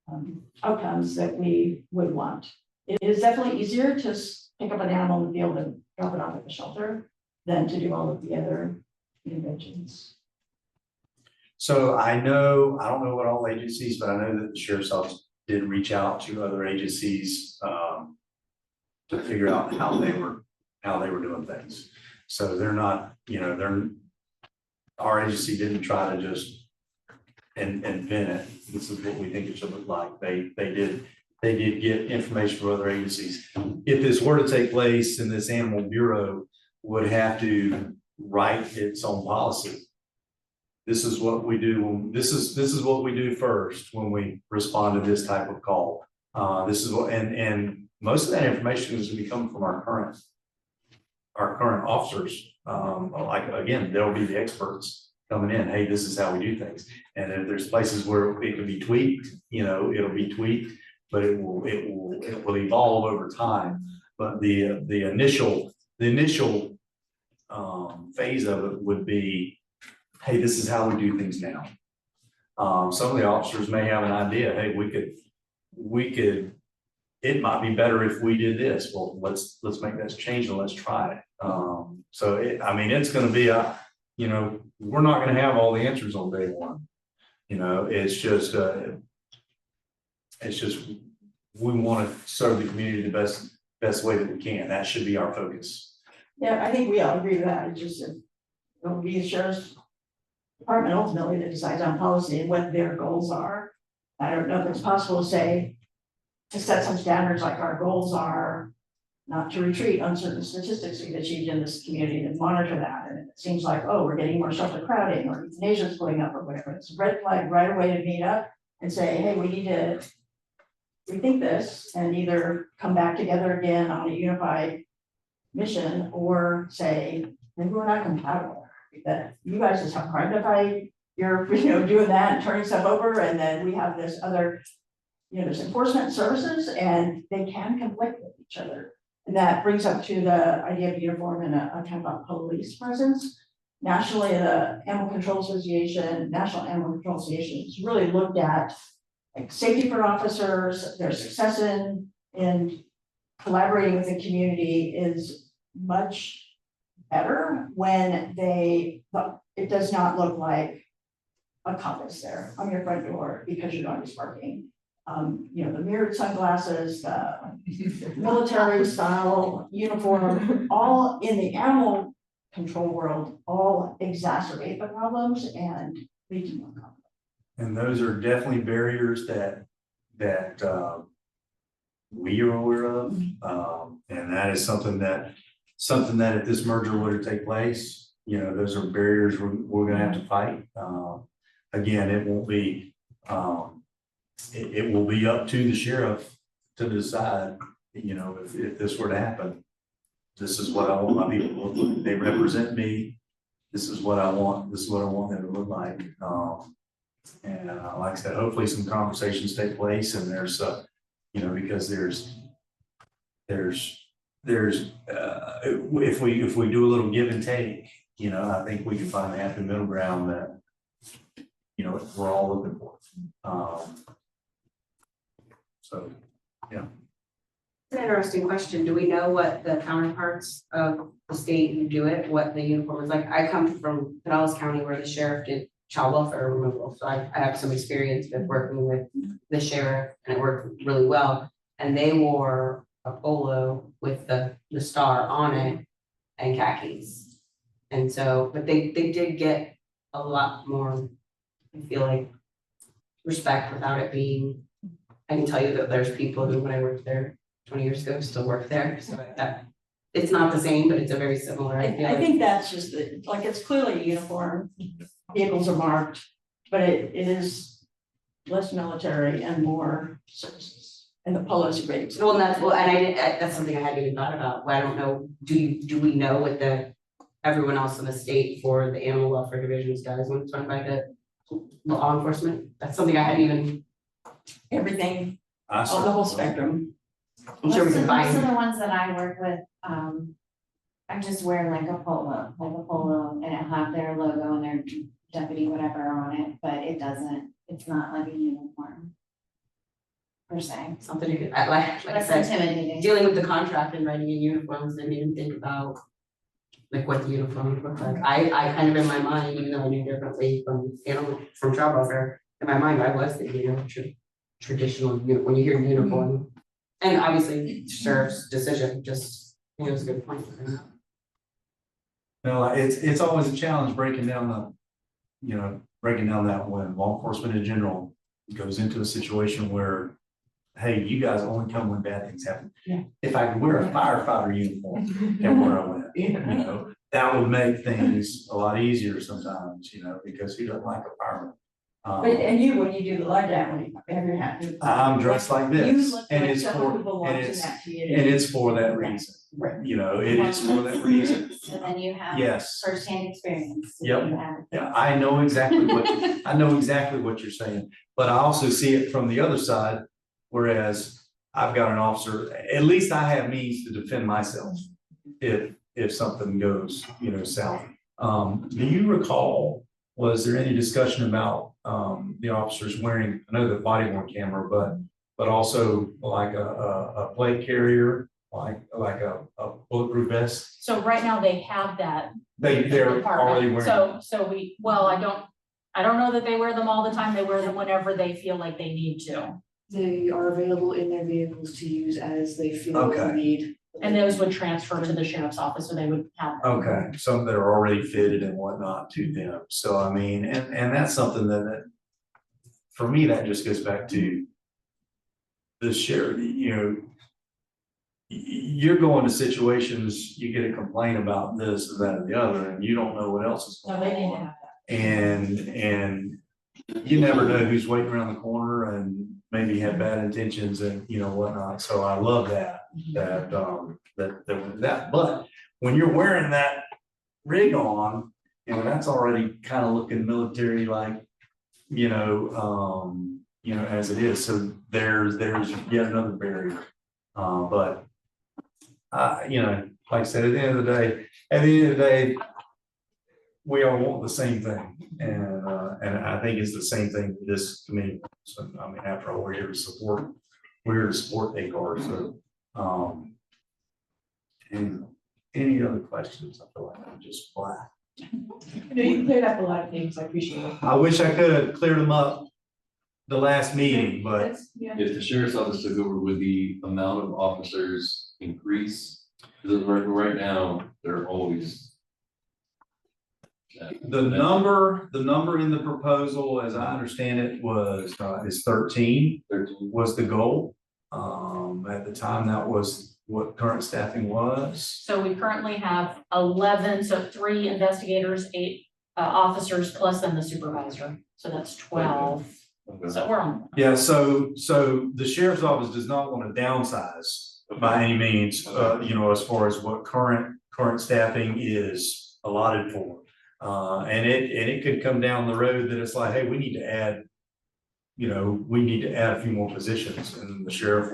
and outcomes that we would want. It is definitely easier to pick up an animal in the field and drop it off at the shelter than to do all of the other interventions. So I don't know what all agencies, but I know that the sheriff's office did reach out to other agencies to figure out how they were doing things. So they're not, our agency didn't try to just invent it. This is what we think it should look like. They did get information from other agencies. If this were to take place, then this animal bureau would have to write its own policy this is what we do, this is what we do first when we respond to this type of call. This is what, and most of that information is going to be coming from our current officers. Like, again, they'll be the experts coming in, hey, this is how we do things. And if there's places where it can be tweaked, it'll be tweaked, but it will evolve over time. But the initial phase of it would be, hey, this is how we do things now. Some of the officers may have an idea, hey, we could, it might be better if we did this. Well, let's make that change and let's try it. So it's going to be we're not going to have all the answers on day one. It's just we want to serve the community the best way that we can. That should be our focus. Yeah, I think we all agree with that. It's just, it'll be the sheriff's department ultimately that decides on policy and what their goals are. I don't know if it's possible to say, to set some standards like our goals are not to retreat on certain statistics we've achieved in this community and monitor that. And it seems like, oh, we're getting more shelter crowding or euthanasia's going up or whatever. It's a red flag right away to meet up and say, hey, we need to rethink this and either come back together again on a unified mission or say, maybe we're not compatible. That you guys just have crime to fight, you're doing that and turning stuff over, and then we have this other, there's enforcement services and they can conflict with each other. And that brings up to the idea of uniform and a kind of a police presence. Nationally, the National Animal Control Association has really looked at like safety for officers, their success in collaborating with the community is much better when it does not look like a cop is there on your front door because your dog is barking. The mirrored sunglasses, the military style uniform, all in the animal control world, all exacerbate the problems and lead to more conflict. And those are definitely barriers that we are aware of. And that is something that if this merger were to take place, those are barriers we're gonna have to fight. Again, it won't be, it will be up to the sheriff to decide, if this were to happen. This is what I want my people to look like. They represent me. This is what I want. This is what I want them to look like. And like I said, hopefully some conversations take place and there's, because if we do a little give and take, I think we can find a happy middle ground that, we're all looking for. So, yeah. It's an interesting question. Do we know what the counterparts of the state who do it, what the uniform is like? I come from Pinellas County where the sheriff did child welfare removal. So I have some experience with working with the sheriff and it worked really well. And they wore a polo with the star on it and khakis. And so, but they did get a lot more, I feel like, respect without it being, I can tell you that there's people who, when I worked there 20 years ago, still work there. So it's not the same, but it's a very similar. I think that's just it's clearly a uniform. Vehicles are marked, but it is less military and more services. And the polos are great. Well, and that's something I hadn't even thought about. Well, I don't know. Do we know what everyone else in the state for the animal welfare divisions does when it's run by the law enforcement? That's something I hadn't even. Everything, the whole spectrum. I'm sure we can Most of find. the ones that I work with, I just wear like a polo and it'll have their logo and their deputy whatever on it, but it's not like a uniform per se. Something you could, like I That's said, intimidating. dealing with the contract and writing in uniforms, didn't even think about like what the uniform would look like. I kind of in my mind, even though I knew differently from child welfare, in my mind, I was thinking, traditional, when you hear uniform. And obviously sheriff's decision, just, it was a good point. No, it's always a challenge breaking down that when law enforcement in general goes into a situation where, hey, you guys only come when bad things happen. Yeah. If I could wear a firefighter uniform and where I went, that would make things a lot easier sometimes, you know, because he doesn't like a fireman. And you, when you do the lie down, when you have your hat. I'm dressed like You this, look and like it's someone who for, belongs and in it's, that and community. it's for that reason, Right. you know, it is for that reason, So then you have yes. firsthand experience. Yep. You have- Yeah, I know exactly I know exactly what you're saying, but I also see it from the other side, whereas I've got an officer, at least I have means to defend myself if something goes, you know, south. Do you recall, was there any discussion about, the officers wearing, I know the body worn camera, but also like a plate carrier, like a bulletproof vest? So right now they have that. They're already wearing. So I don't know that they wear them all the time. They wear them whenever they feel like they need to. They are available in their vehicles to use as they feel Okay. the need. And those would transfer to the sheriff's office, so they would have. them. Okay, some that are already fitted and whatnot to them. So I mean, and that's something that for me, that just goes back to the sheriff, you know, you're going to situations, you get a complaint about this or that or the other, and you don't know what else is No, going they need to on. have that. And you never know who's waiting around the corner and maybe have bad intentions and, you know, whatnot. So I love that, but when you're wearing that rig on, you know, that's already kind of looking military like, you know, as it is. So there's yet another barrier. But you know, like I said, at the end of the day, we all want the same thing, and I think it's the same thing with this committee. So I mean, after all, we're here to support ACAR. So, and any other questions? I feel like I'm just flat. No, you cleared up a lot of things, I appreciate it. I wish I could have cleared them up the last meeting, but That's- yeah. If the sheriff's office took over, would the amount of officers increase? Because right now, they're always. the number in the proposal, as I understand it, is 13 13. was the goal. At the time, that was what current staffing was. So we currently have 11, so 3 investigators, 8 officers, plus then the supervisor. So that's 12. Okay. So we're on. Yeah, so the sheriff's office does not want to downsize by any means, you know, as far as what current staffing is allotted for. And it could come down the road that it's like, hey, we need to add a few more positions, and the sheriff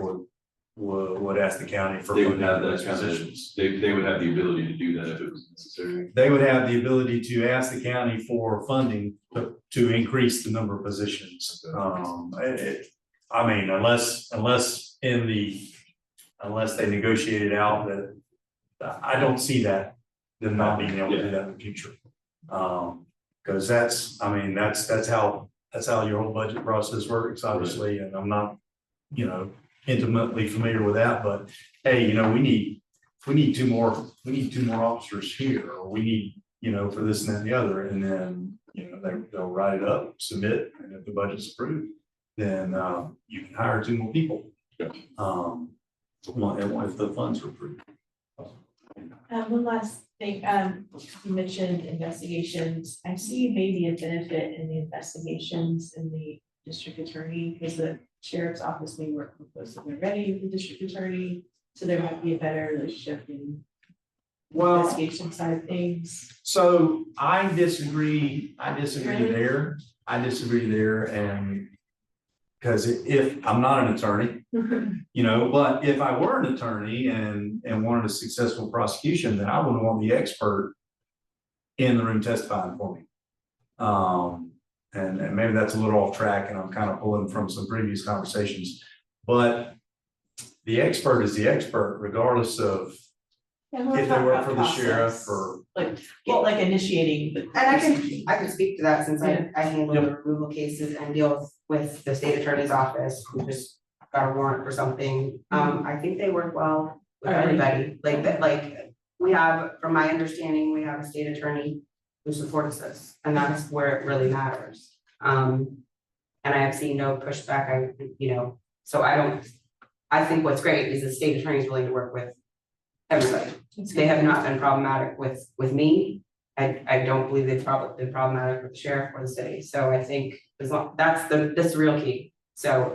would ask the county for They would funding have for that those kind of, positions. they would have the ability to do that if it was necessary. They would have the ability to ask the county for funding to increase the number of positions. I mean, unless they negotiate it out, that I don't see that, them not being able to do that in the future. Cause that's how your whole budget process works, obviously, and I'm not, you know, intimately familiar with that, but hey, you know, we need 2 more officers here, or we need, you know, for this and that and the other, and then, you know, they'll write it up, submit, and if the budget's approved, then you can hire 2 more people. If the funds are approved. One last thing, you mentioned investigations. I see maybe a benefit in the investigations in the district attorney, because the sheriff's office may work more closely already with the district attorney, so there might be a better relationship in investigation side of things. So I disagree there, and because if I'm not an attorney, you know, but if I were an attorney and wanted a successful prosecution, then I would want the expert in the room testifying for me. And maybe that's a little off track, and I'm kind of pulling from some previous conversations, but the expert is the expert regardless of if they work for the sheriff or. Like initiating the. And I can speak to that since Yeah. I handle the removal cases and deal with the state attorney's office who just got a warrant for something. I think they work well with Alright. everybody, like that, like we have, from my understanding, we have a state attorney who supports us, and that's where it really matters. And I have seen no pushback, so I think what's great is the state attorney is willing to work with everybody. They have not been problematic with me. I don't believe they've probably been problematic with the sheriff or the city, so I think as long, that's the real key. So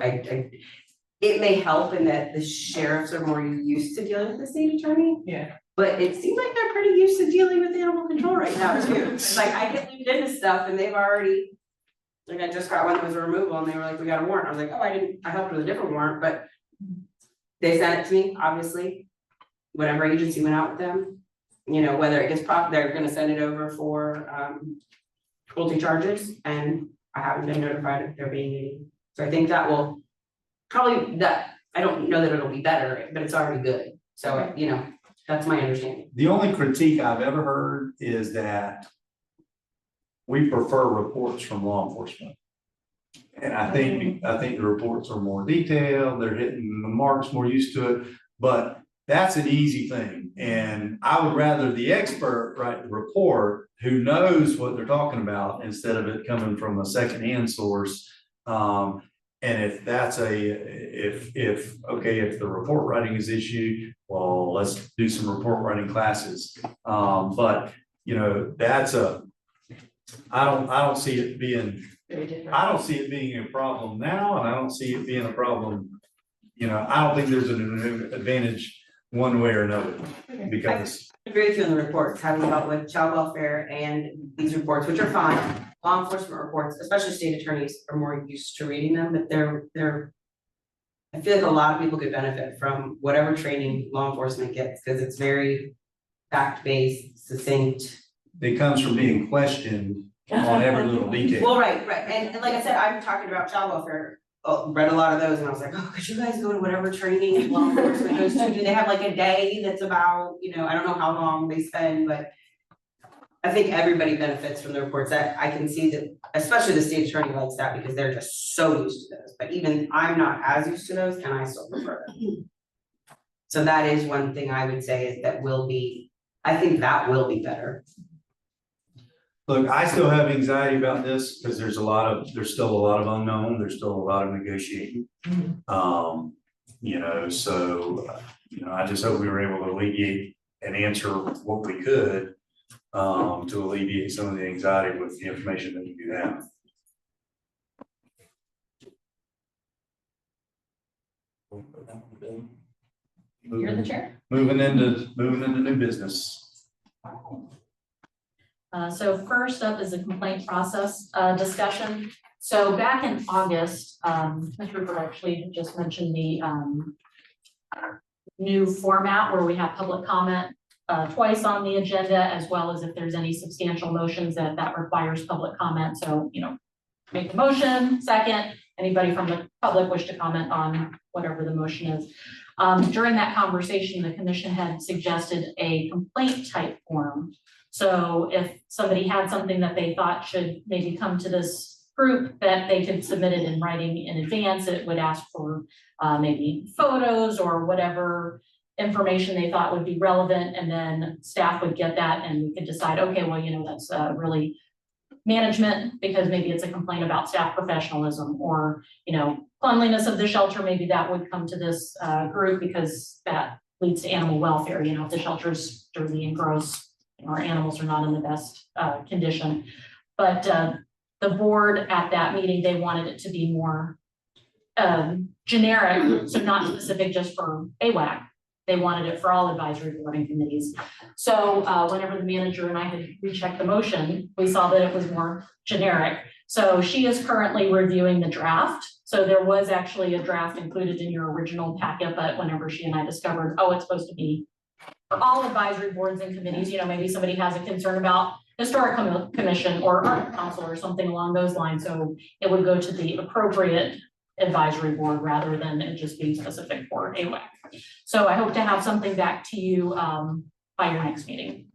it may help in that the sheriffs are more used to dealing with the state attorney. Yeah. But it seems like they're pretty used to dealing with animal control right now too. It's like I get looped into stuff and they've already, like I just got one that was a removal and they were like, we got a warrant. I was like, oh, I helped with a different warrant, but they sent it to me, obviously. Whatever agency went out with them, you know, whether it gets they're gonna send it over for cruelty charges, and I haven't been notified if they're being any. So I think that will probably, I don't know that it'll be better, but it's already good. So, you know, that's my understanding. The only critique I've ever heard is that we prefer reports from law enforcement. And I think the reports are more detailed, they're hitting the marks, more used to it, but that's an easy thing. And I would rather the expert write the report who knows what they're talking about instead of it coming from a secondhand source. And if that's if the report writing is issued, well, let's do some report writing classes. But you know, I don't see it being, I don't see it being a problem now, and I don't see it being a problem. You know, I don't think there's an advantage one way or another, because I agree with you on the reports, having dealt with child welfare and these reports, which are fine. Law enforcement reports, especially state attorneys, are more used to reading them, but I feel like a lot of people could benefit from whatever training law enforcement gets, because it's very fact-based, succinct. it comes from being questioned on every little detail. Well, right, and like I said, I'm talking about child welfare, read a lot of those, and I was like, oh, could you guys go to whatever training law enforcement goes to? Do they have like a day that's about, you know, I don't know how long they spend, but I think everybody benefits from the reports. That I can see that, especially the state attorney likes that because they're just so used to those, but even I'm not as used to those, and I still prefer them. So that is one thing I would say is I think that will be better. Look, I still have anxiety about this because there's still a lot of unknown, there's still a lot of negotiating. You know, so, you know, I just hope we were able to alleviate and answer what we could to alleviate some of the anxiety with the information that we do have. You're the chair. Moving into new business. So first up is a complaint process discussion. So back in August, Mr. Rupert actually just mentioned the new format where we have public comment twice on the agenda, as well as if there's any substantial motions that requires public comment. So, you know, make the motion, second, anybody from the public wish to comment on whatever the motion is. During that conversation, the commission had suggested a complaint type form. So if somebody had something that they thought should maybe come to this group, that they could submit it in writing in advance. It would ask for maybe photos or whatever information they thought would be relevant, and then staff would get that and we could decide, okay, well, you know, that's really management because maybe it's a complaint about staff professionalism, or, you know, cleanliness of the shelter, maybe that would come to this group because that leads to animal welfare. You know, if the shelter's dirty and gross, our animals are not in the best condition. But the board at that meeting, they wanted it to be more generic, so not specific just for AWAC. They wanted it for all advisory boarding committees. So whenever the manager and I had rechecked the motion, we saw that it was more generic. So she is currently reviewing the draft. So there was actually a draft included in your original packet, but whenever she and I discovered, oh, it's supposed to be for all advisory boards and committees, you know, maybe somebody has a concern about historic commission or art council or something along those lines. So it would go to the appropriate advisory board rather than it just being specific for AWAC. So I hope to have something back to you by your next meeting.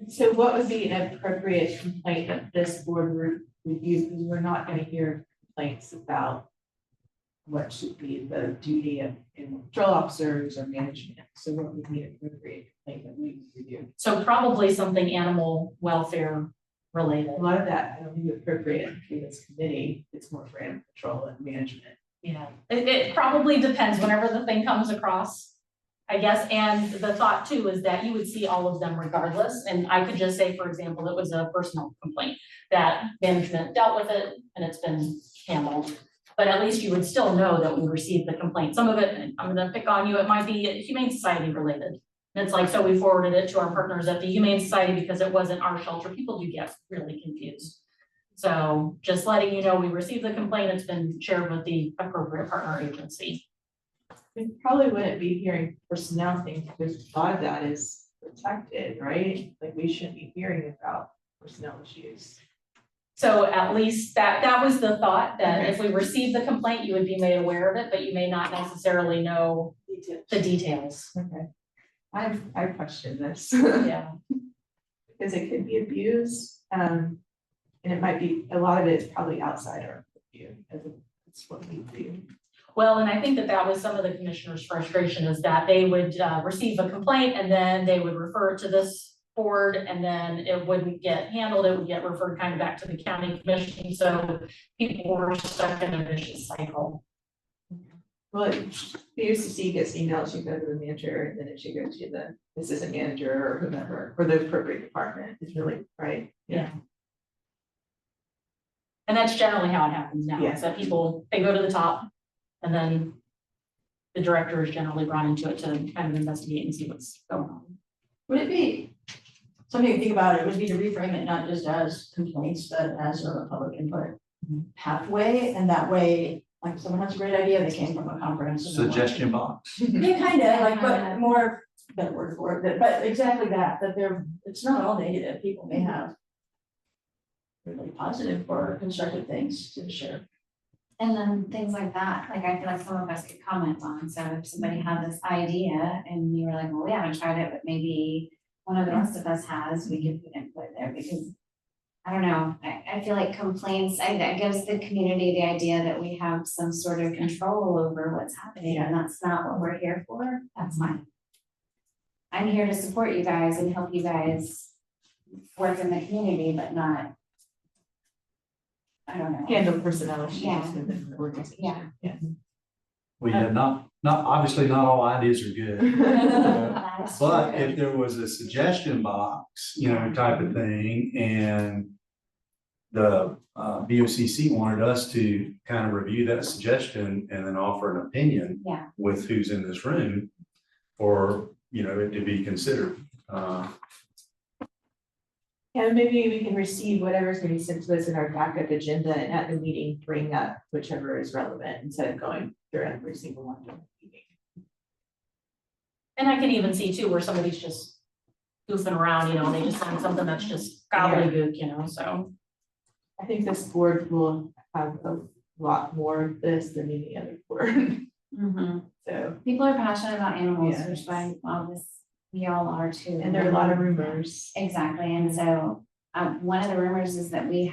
So what would be an appropriate complaint that this board would use? Because we're not going to hear complaints about what should be the duty of animal control officers or management. So what would be an appropriate complaint that we would review? So probably something animal welfare related. A lot of that I don't think is appropriate for this committee. It's more for animal control and management. Yeah, it probably depends whenever the thing comes across. I guess, and the thought too is that you would see all of them regardless, and I could just say, for example, it was a personal complaint that management dealt with it and it's been handled. But at least you would still know that we received the complaint. Some of it, and I'm gonna pick on you, it might be Humane Society related. And it's like, so we forwarded it to our partners at the Humane Society because it wasn't our shelter. People do get really confused. So just letting you know, we received the complaint, it's been shared with the appropriate partner agency. We probably wouldn't be hearing personnel things because a lot of that is protected, right? Like we shouldn't be hearing about personnel issues. So at least that was the thought, that if we received the complaint, you would be made aware of it, but you may not necessarily know the details. Okay. I question this. Yeah. Because it could be abused, and it might be, a lot of it is probably outside our view, as it's what we do. Well, and I think that was some of the commissioners' frustration, is that they would receive a complaint and then they would refer it to this board and then it wouldn't get handled, it would get referred kind of back to the county commission, so people were stuck in a vicious cycle. Well, the UCC gets emails, should go to the manager, and then it should go to the assistant manager or whomever, or the appropriate department, is really, right? Yeah. And that's generally how it happens now, is that people, they go to the top, and then the director is generally brought into it to kind of investigate and see what's going on. Would it be, something to think about, it would be to reframe it not just as complaints, but as a public input pathway, and that way, like someone has a great idea, they came from a comprehensive. Suggestion box. Yeah, kind of, like, but more, better word for it, but exactly that it's not all negative, people may have really positive or constructive things to share. And then things like that, like I feel like some of us could comment on, so if somebody had this idea and you were like, well, we haven't tried it, but maybe one of the rest of us has, we could put input there, because I don't know, I feel like complaints, it gives the community the idea that we have some sort of control over what's happening, and that's not what we're here for. That's mine. I'm here to support you guys and help you guys work in the community, but not, I don't know. Handle personnel issues Yeah. within the organization. Yeah. Well, yeah, not obviously not all ideas are good. That's But true. if there was a suggestion box, type of thing, and the BOCC wanted us to kind of review that suggestion and then offer an opinion Yeah. with who's in this room for, it to be considered. Yeah, maybe we can receive whatever's going to be sent to us in our backup agenda, and at the meeting, bring up whichever is relevant instead of going through every single one. And I can even see too, where somebody's just goofing around, and they just send something that's just gobbledygook, so. I think this board will have a lot more of this than any other board. So, People are passionate about animals, Yeah. which is why all this, we all are too. and there are a lot of rumors. Exactly, and so, one of the rumors is that we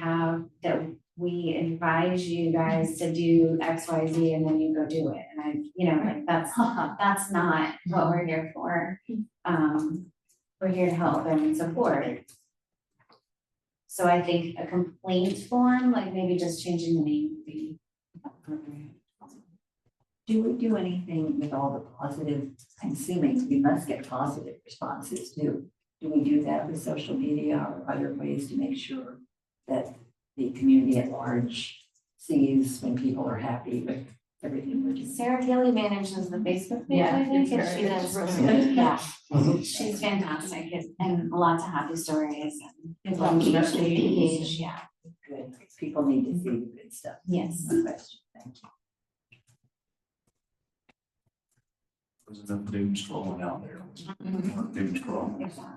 advise you guys to do X, Y, Z, and then you go do it, and that's not what we're here for. We're here to help and support. So I think a complaint form, like maybe just changing the name would be appropriate. Do we do anything with all the positive, I'm assuming we must get positive responses too. Do we do that with social media or other ways to make sure that the community at large sees when people are happy with everything we're doing? Sarah Gilly manages the Facebook page, Yeah, I think, and it's she her- does, it's really yeah, she's fantastic, and lots of happy stories and people engaged with the page, yeah, Good, people need to see the good stuff. yes. No question, thank you. There's enough doom scrolling out there. Doom scrolling. Exactly.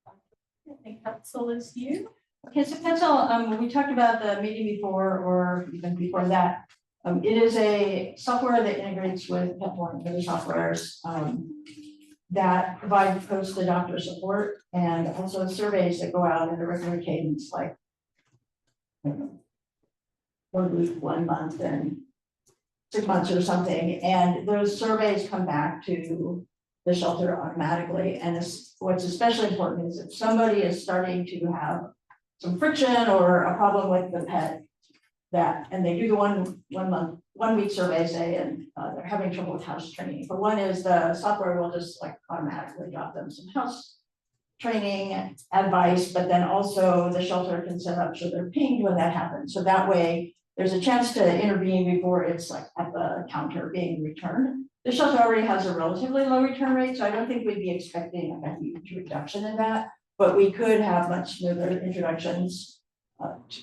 I think Pencil is you. Okay, so Pencil, we talked about the meeting before, or even before that. It is a software that integrates with Pencil and other softwares, that provide post-adopter support, and also surveys that go out at a regular cadence, like, I don't know, 1 week, 1 month, and 6 months or something, and those surveys come back to the shelter automatically. And what's especially important is if somebody is starting to have some friction or a problem with the pet, that, and they do the 1 week survey, say, and they're having trouble with house training. But one is the software will just like automatically drop them some house training advice, but then also the shelter can set up so they're pinged when that happens. So that way there's a chance to intervene before it's like at the counter being returned. The shelter already has a relatively low return rate, so I don't think we'd be expecting a huge reduction in that, but we could have much smoother introductions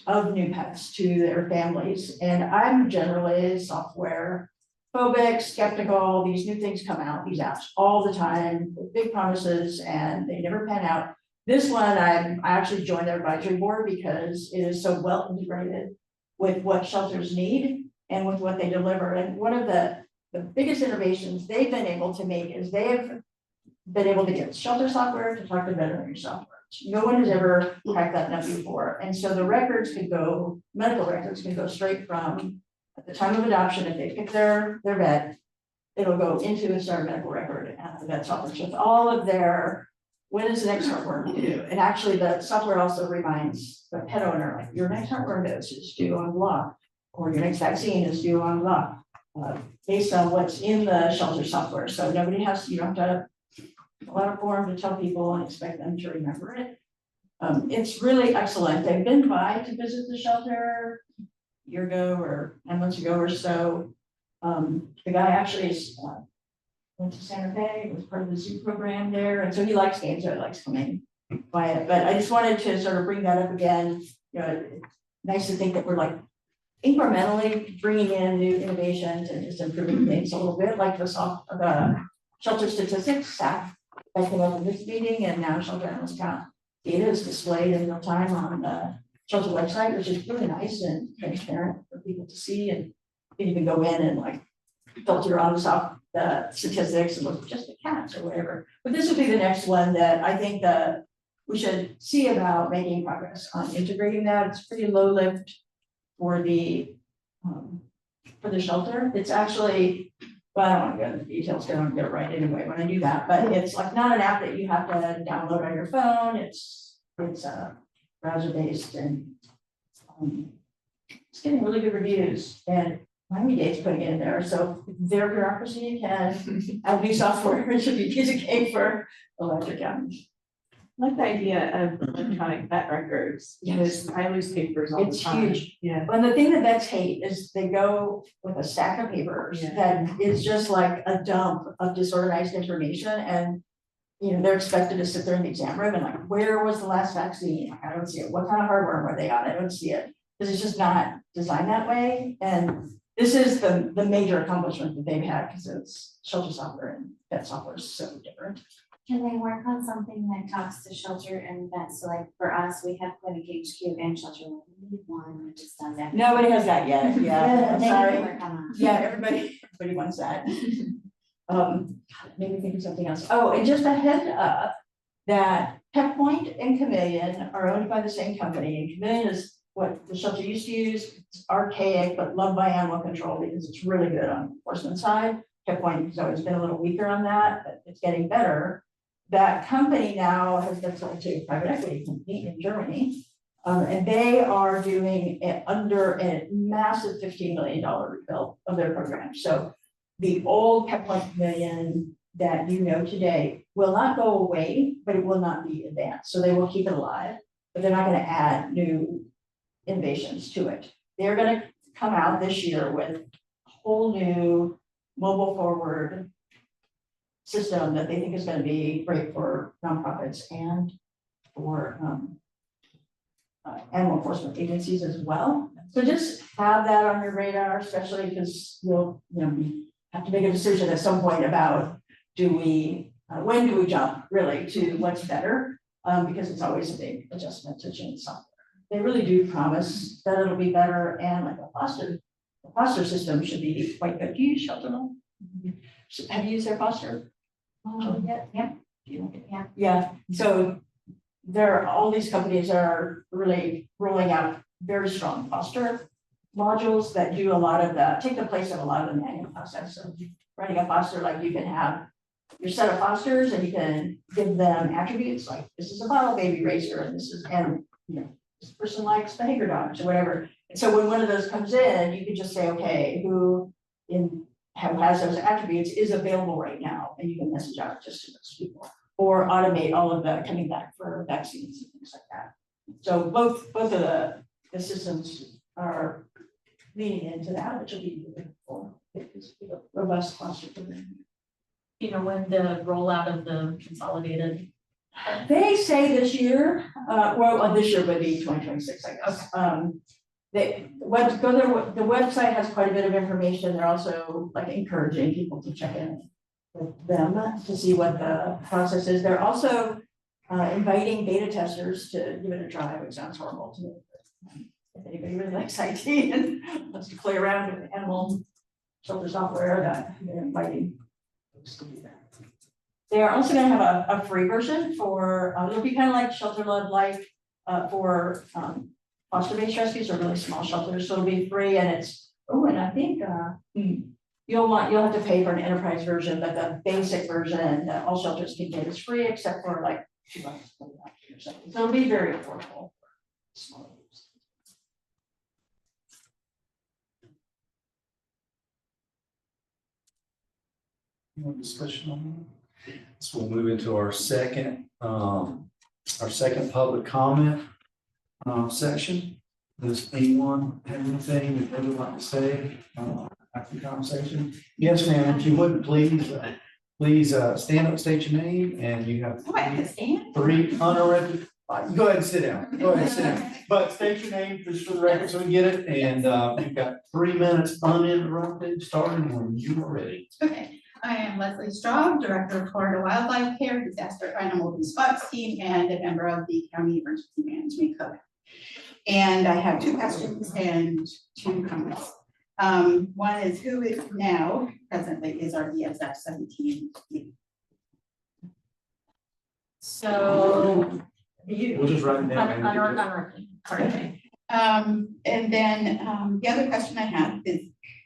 of new pets to their families. And I'm generally software phobic, skeptical. These new things come out, these apps all the time with big promises and they never pan out. This one, I actually joined their advisory board because it is so well integrated with what shelters need and with what they deliver. And one of the biggest innovations they've been able to make is they have been able to get shelter software to talk to veterinary software. No one has ever cracked that nut before. And so the records could go, medical records can go straight from at the time of adoption, if they pick their vet, it'll go into a starter medical record at the vet software. So it's all of their, when is the next heartworm due? And actually the software also reminds the pet owner, like your next heartworm dose is due on blah, or your next vaccine is due on blah, based on what's in the shelter software. So nobody has, you don't have to fill out a form to tell people and expect them to remember it. It's really excellent. They've been by to visit the shelter a year ago or 9 months ago or so. The guy actually went to Santa Fe, was part of the zoo program there, and so he likes games, so he likes coming by it. But I just wanted to sort of bring that up again. You know, it's nice to think that we're like incrementally bringing in new innovations and just improving things a little bit, like the shelter statistics staff that came up in this meeting, and now shelter animals count data is displayed in real time on the shelter website, which is really nice and transparent for people to see, and you can even go in and like filter on the statistics and look at just the cats or whatever. But this would be the next one that I think that we should see about making progress on integrating that. It's pretty low lift for the shelter. It's actually, well, I don't want to go into the details because I don't get it right anyway when I do that, but it's like not an app that you have to download on your phone. It's browser based, and it's getting really good reviews, and Miami-Dade's putting it in there, so their bureaucracy can add new software. It should be a piece of cake for electric counties. I like the idea of electronic vet records, because I lose papers all the It's time. huge. Yeah. And the thing that vets hate is they go with a stack of papers that is just like a dump of disorganized information, and you know, they're expected to sit there in the exam room and like, where was the last vaccine? Like, I don't see it. What kind of heartworm were they on? I don't see it. Because it's just not designed that way. And this is the major accomplishment that they've had, because it's shelter software and vet software is so different. Can they work on something that talks to shelter and vets? So like for us, we have Clinic HQ and shelter. We need one that just does that. Nobody has that yet. Yeah, I'm They need to sorry. work on that. Yeah, everybody wants that. Maybe think of something else. Oh, and just a heads up that Pet Point and Chameleon are owned by the same company. And Chameleon is what the shelter used to use. It's archaic, but loved by animal control because it's really good on the enforcement side. Pet Point has always been a little weaker on that, but it's getting better. That company now has been sold to a private equity company in Germany. And they are doing it under a massive $15 million rebuild of their program. So the old Pet Point Chameleon that you know today will not go away, but it will not be advanced. So they will keep it alive, but they're not going to add new innovations to it. They're going to come out this year with a whole new mobile forward system that they think is going to be great for nonprofits and for animal enforcement agencies as well. So just have that on your radar, especially because you'll have to make a decision at some point about when do we jump really to what's better, because it's always a big adjustment to change software. They really do promise that it'll be better, and like the foster system should be quite good. Do you use Shelter? Have you used their foster? Yeah. So all these companies are really rolling out very strong foster modules that do a lot of take the place of a lot of the manual process. So running a foster, like you can have your set of fosters and you can give them attributes like this is a bottle baby raiser and this person likes behavior dogs or whatever. So when one of those comes in, you could just say, okay, who has those attributes is available right now, and you can message out just to those people. Or automate all of the coming back for vaccines and things like that. So both of the systems are leaning into that, which will be beautiful. It's a robust posture for them. You know, when the rollout of the consolidated. They say this year, this year would be 2026, I guess. The website has quite a bit of information. They're also like encouraging people to check in with them to see what the process is. They're also inviting beta testers to give it a try, which sounds horrible to me. If anybody really likes IT and wants to play around with animal shelter software, that they're inviting folks to do that. They are also going to have a free version for, it'll be kind of like Shelter Love like for foster-based rescues or really small shelters. So it'll be free, and it's, and I think you'll have to pay for an enterprise version, but the basic version that all shelters can get is free except for like $2 or something. So it'll be very affordable for small groups. More discussion on that? So we'll move into our second public comment section. Does anyone have anything that they would like to say after the conversation? Yes, ma'am. If you would please stand up, state your name, and you have three uninterrupted. Go ahead and sit down. Go ahead and sit down. But state your name just for the record so we get it. And you've got 3 minutes uninterrupted, starting when you are ready. Okay. I am Leslie Straub, Director of Florida Wildlife Care, Disaster Animal Response Team, and a member of the County Emergency Management Code. And I have 2 questions and 2 comments. One is, who is now presently is our DSF 17? So We'll just write it down. Okay. And then the other question I have is,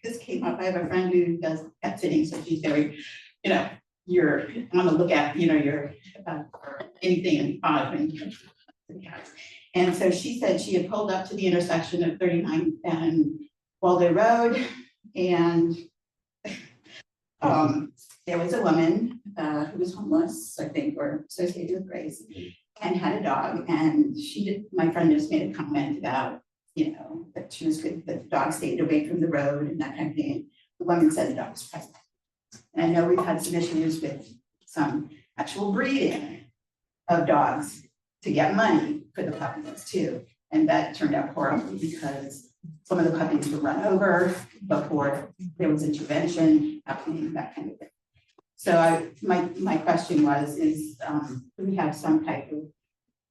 this came up, I have a friend who does pet sitting, so she's very, you're on the lookout, you're anything and odd when you come to the cats. And so she said she had pulled up to the intersection of 39 and Waldo Road, and there was a woman who was homeless, I think, or associated with Grace, and had a dog, and my friend just made a comment about that she was good, that the dog stayed away from the road and that kind of thing. The woman said the dog was pregnant. And I know we've had some issues with some actual breeding of dogs to get money for the puppies too. And that turned out horribly because some of the puppies were run over before there was intervention happening, that kind of thing. So my question was, do we have some type of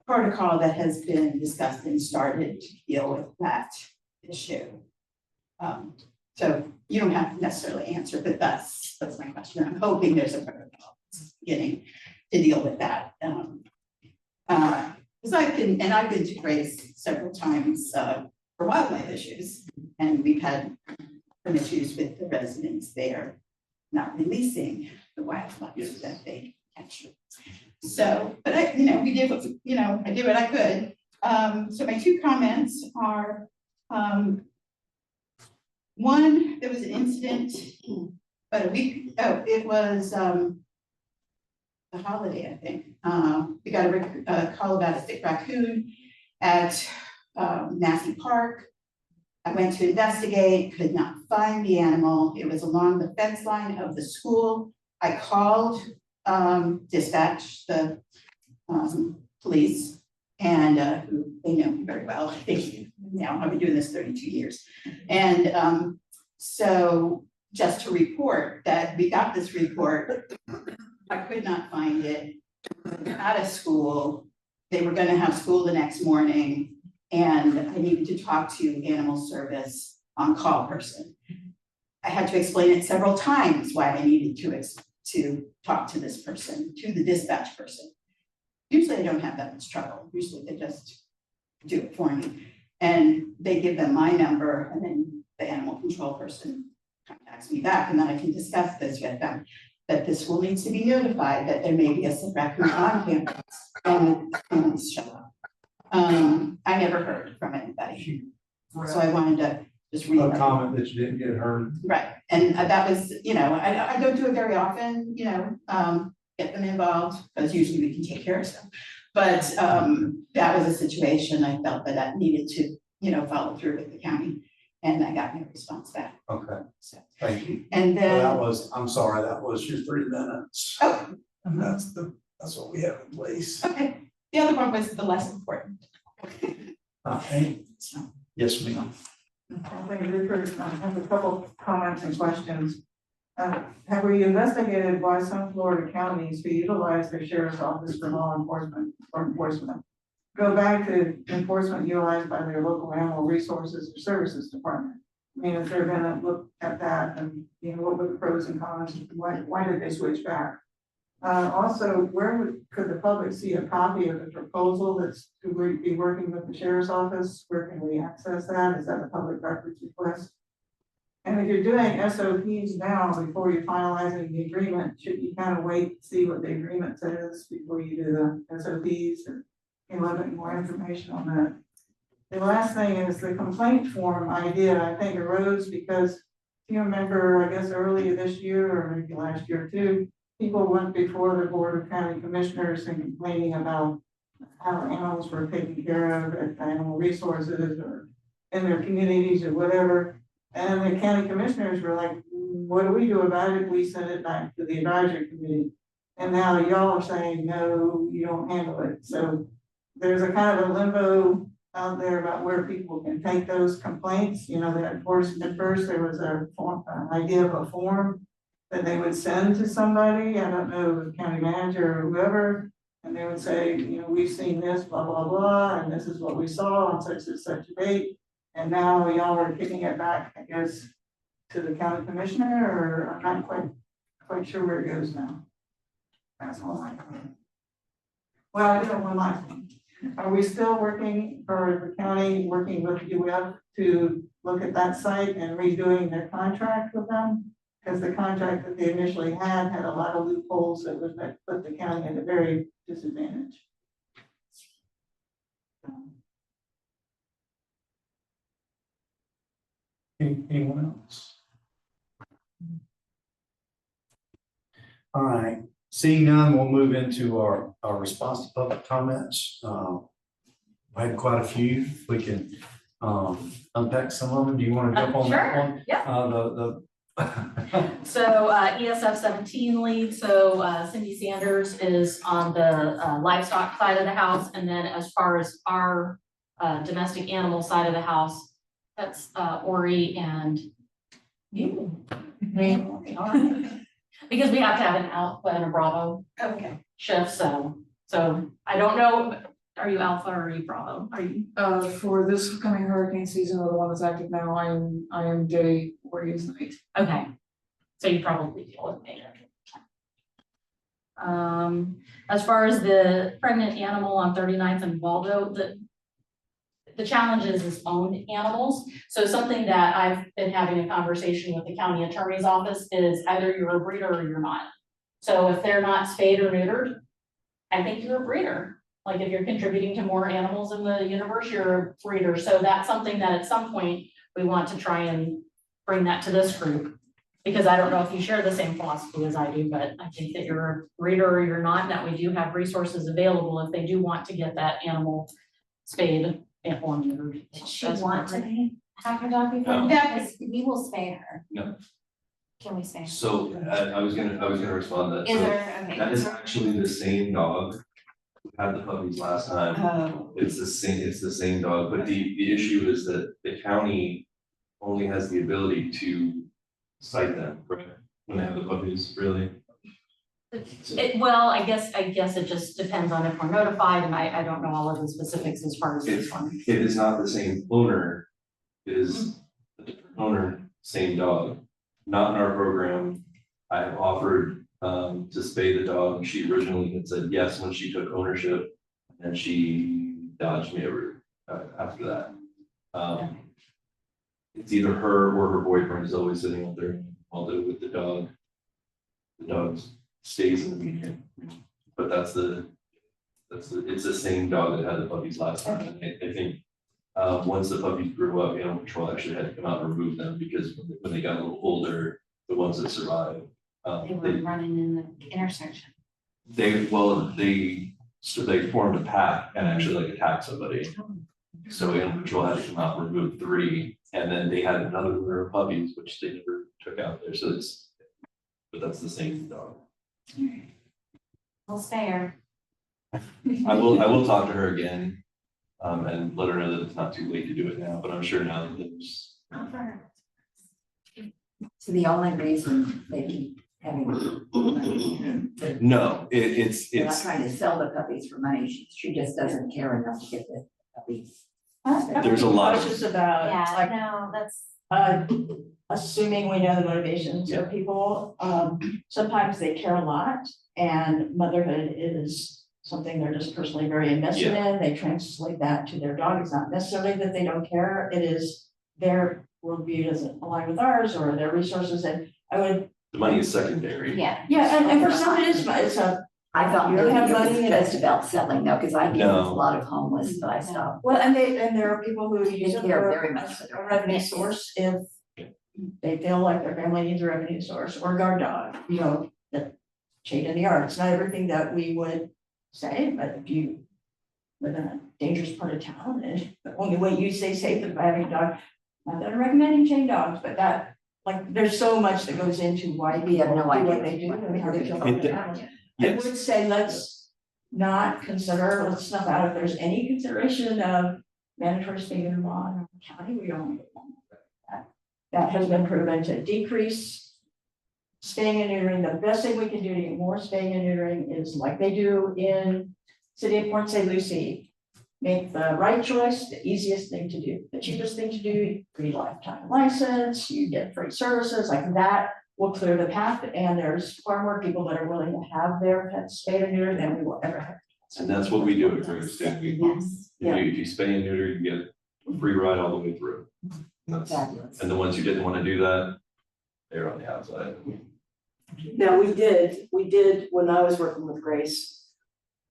protocol that has been discussed and started to deal with that issue? So you don't have to necessarily answer, but that's my question. I'm hoping there's a protocol beginning to deal with that. Because I've been to Grace several times for wildlife issues, and we've had some issues with the residents there not releasing the wildlife that they captured. So, but we did what, I did what I could. So my 2 comments are, one, there was an incident about a week, it was the holiday, I think. We got a call about a sick raccoon at Massey Park. I went to investigate, could not find the animal. It was along the fence line of the school. I called dispatch, the police, and who they know me very well. I've been doing this 32 years. And so just to report that we got this report, I could not find it at a school. They were going to have school the next morning, and I needed to talk to animal service on-call person. I had to explain it several times why I needed to talk to this person, to the dispatch person. Usually I don't have that much trouble. Usually they just do it for me. And they give them my number, and then the animal control person contacts me back, and then I can discuss this with them, that the school needs to be notified that there may be a sick raccoon on campus and show up. I never heard from anybody. So I wanted to just read. A comment that you didn't get heard. Right, and that was, I don't do it very often, get them involved, because usually we can take care of stuff. But that was a situation I felt that I needed to, follow through with the county, and I got no response back. Okay, So, thank you. and Well, then, I'm sorry, that was your 3 minutes. oh, And that's what we have in place. okay, the other one was the less important. Yes, ma'am. I think Rupert, I have a couple comments and questions. Have we investigated why some Florida counties who utilize their sheriff's office for law enforcement or enforcement go back to enforcement utilized by their local animal resources or services department? I mean, if they're gonna look at that and, what were the pros and cons, why did they switch back? Also, could the public see a copy of the proposal that's to be working with the sheriff's office? Where can we access that? Is that a public records request? And if you're doing SOPs now, before you're finalizing the agreement, should you kind of wait to see what the agreement says before you do the SOPs or a little bit more information on that? The last thing is the complaint form idea, I think arose because if you remember, I guess earlier this year or maybe last year too, people went before the Board of County Commissioners and complaining about how animals were taken care of at animal resources or in their communities or whatever. And the county commissioners were like, what do we do about it? We send it back to the advisory committee. And now y'all are saying, no, you don't handle it. So there's a kind of a limbo out there about where people can take those complaints. That at first there was an idea of a form that they would send to somebody, I don't know, the county manager or whoever, and they would say, we've seen this, blah, blah, blah, and this is what we saw on such and such a date. And now y'all are kicking it back, I guess, to the county commissioner, or I'm not quite sure where it goes now. That's all I know. Well, I do have one last thing. Are we still working, for the county, working with UF to look at that site and redoing their contract with them? Because the contract that they initially had a lot of loopholes that would put the county at a very disadvantage. Anyone else? All right, seeing none, we'll move into our response to public comments. I had quite a few. We can unpack some of them. Do you want to jump on that Sure. one? Yeah. So ESF 17 lead, so Cindy Sanders is on the livestock side of the house, and then as far as our domestic animal side of the house, that's Ori and you. Because we have to have an Alpha and a Bravo shift, so I don't know, are you Alpha or are you Bravo? Are you? For this coming hurricane season, or the one that's active now, I am J, Ori is night. Okay, so you probably deal with me. As far as the pregnant animal on 39th and Waldo, the challenge is owned animals. So something that I've been having a conversation with the county attorney's office is either you're a breeder or you're not. So if they're not spayed or neutered, I think you're a breeder. Like if you're contributing to more animals in the universe, you're a breeder. So that's something that at some point we want to try and bring that to this group. Because I don't know if you share the same philosophy as I do, but I think that you're a breeder or you're not, and that we do have resources available if they do want to get that animal spayed and or neutered. Did she want to have her dog before? No. Because we will spay her. No. Can we spay her? So I was gonna respond to that. Is So there, okay. that is actually the same dog who had the puppies last time. Oh, It's the same dog, but the issue is that the county only has the ability to cite them, right? When they have the puppies, really. Well, I guess it just depends on if we're notified, and I don't know all of the specifics as far as this one. It is not the same owner, it is a different owner, same dog. Not in our program. I have offered to spay the dog. She originally had said yes when she took ownership, and she dodged me over after that. It's either her or her boyfriend is always sitting out there with the dog. The dog stays in the median, but it's the same dog that had the puppies last time. I think Once the puppies grew up, animal control actually had to come out and remove them because when they got a little older, the ones that survived, They were running in the intersection. they formed a pack and actually like attacked somebody. So animal control had to come out and remove 3, and then they had another litter of puppies, which they never took out there. So but that's the same dog. We'll spare. I will talk to her again, and let her know that it's not too late to do it now, but I'm sure now that there's. So the only reason they keep having. No, it's. They're not trying to sell the puppies for money, she just doesn't care enough to get the puppies. There's a lot of- Cautious about, Yeah, like, no, that's. assuming we know the motivations of people, sometimes they care a lot, and motherhood is something they're just personally very invested in, they translate that to their dog, it's not necessarily that they don't care, it is their worldview doesn't align with ours, or their resources, and I would, The money is secondary. Yeah. and for some it is, but it's a, I thought You maybe have it was money and- just about selling though, because I deal with No. a lot of homeless, but I stopped. well, and there are people who use it care for very much for a their revenue pets. source if they feel like their family needs a revenue source, or guard dog, that chained in the yard. It's not everything that we would say, but if you live in a dangerous part of town, and the only way you stay safe is by having a dog, not that I'm recommending chain dogs, but that, like, there's so much that goes into why We people have no do idea what they do and how they feel about It- their animals. I Yes, would say let's let's snuff out if there's any consideration of mandatory spay neuter law in our county, we don't. That That has been proven to decrease spaying and neutering. The best thing we can do to get more spaying and neutering is like they do in City of Port St. Lucie. Make the right choice, the easiest thing to do, the cheapest thing to do, free lifetime license, you get free services, like that will clear the path, and there's far more people that are willing to have their pets spayed and neutered than we will ever have. and that's what we do at Grace State. Yes. If you spay and neuter, you get a free ride all the way through. And that's- Fabulous. and the ones who didn't want to do that, they're on the outside. Now, we did, when I was working with Grace,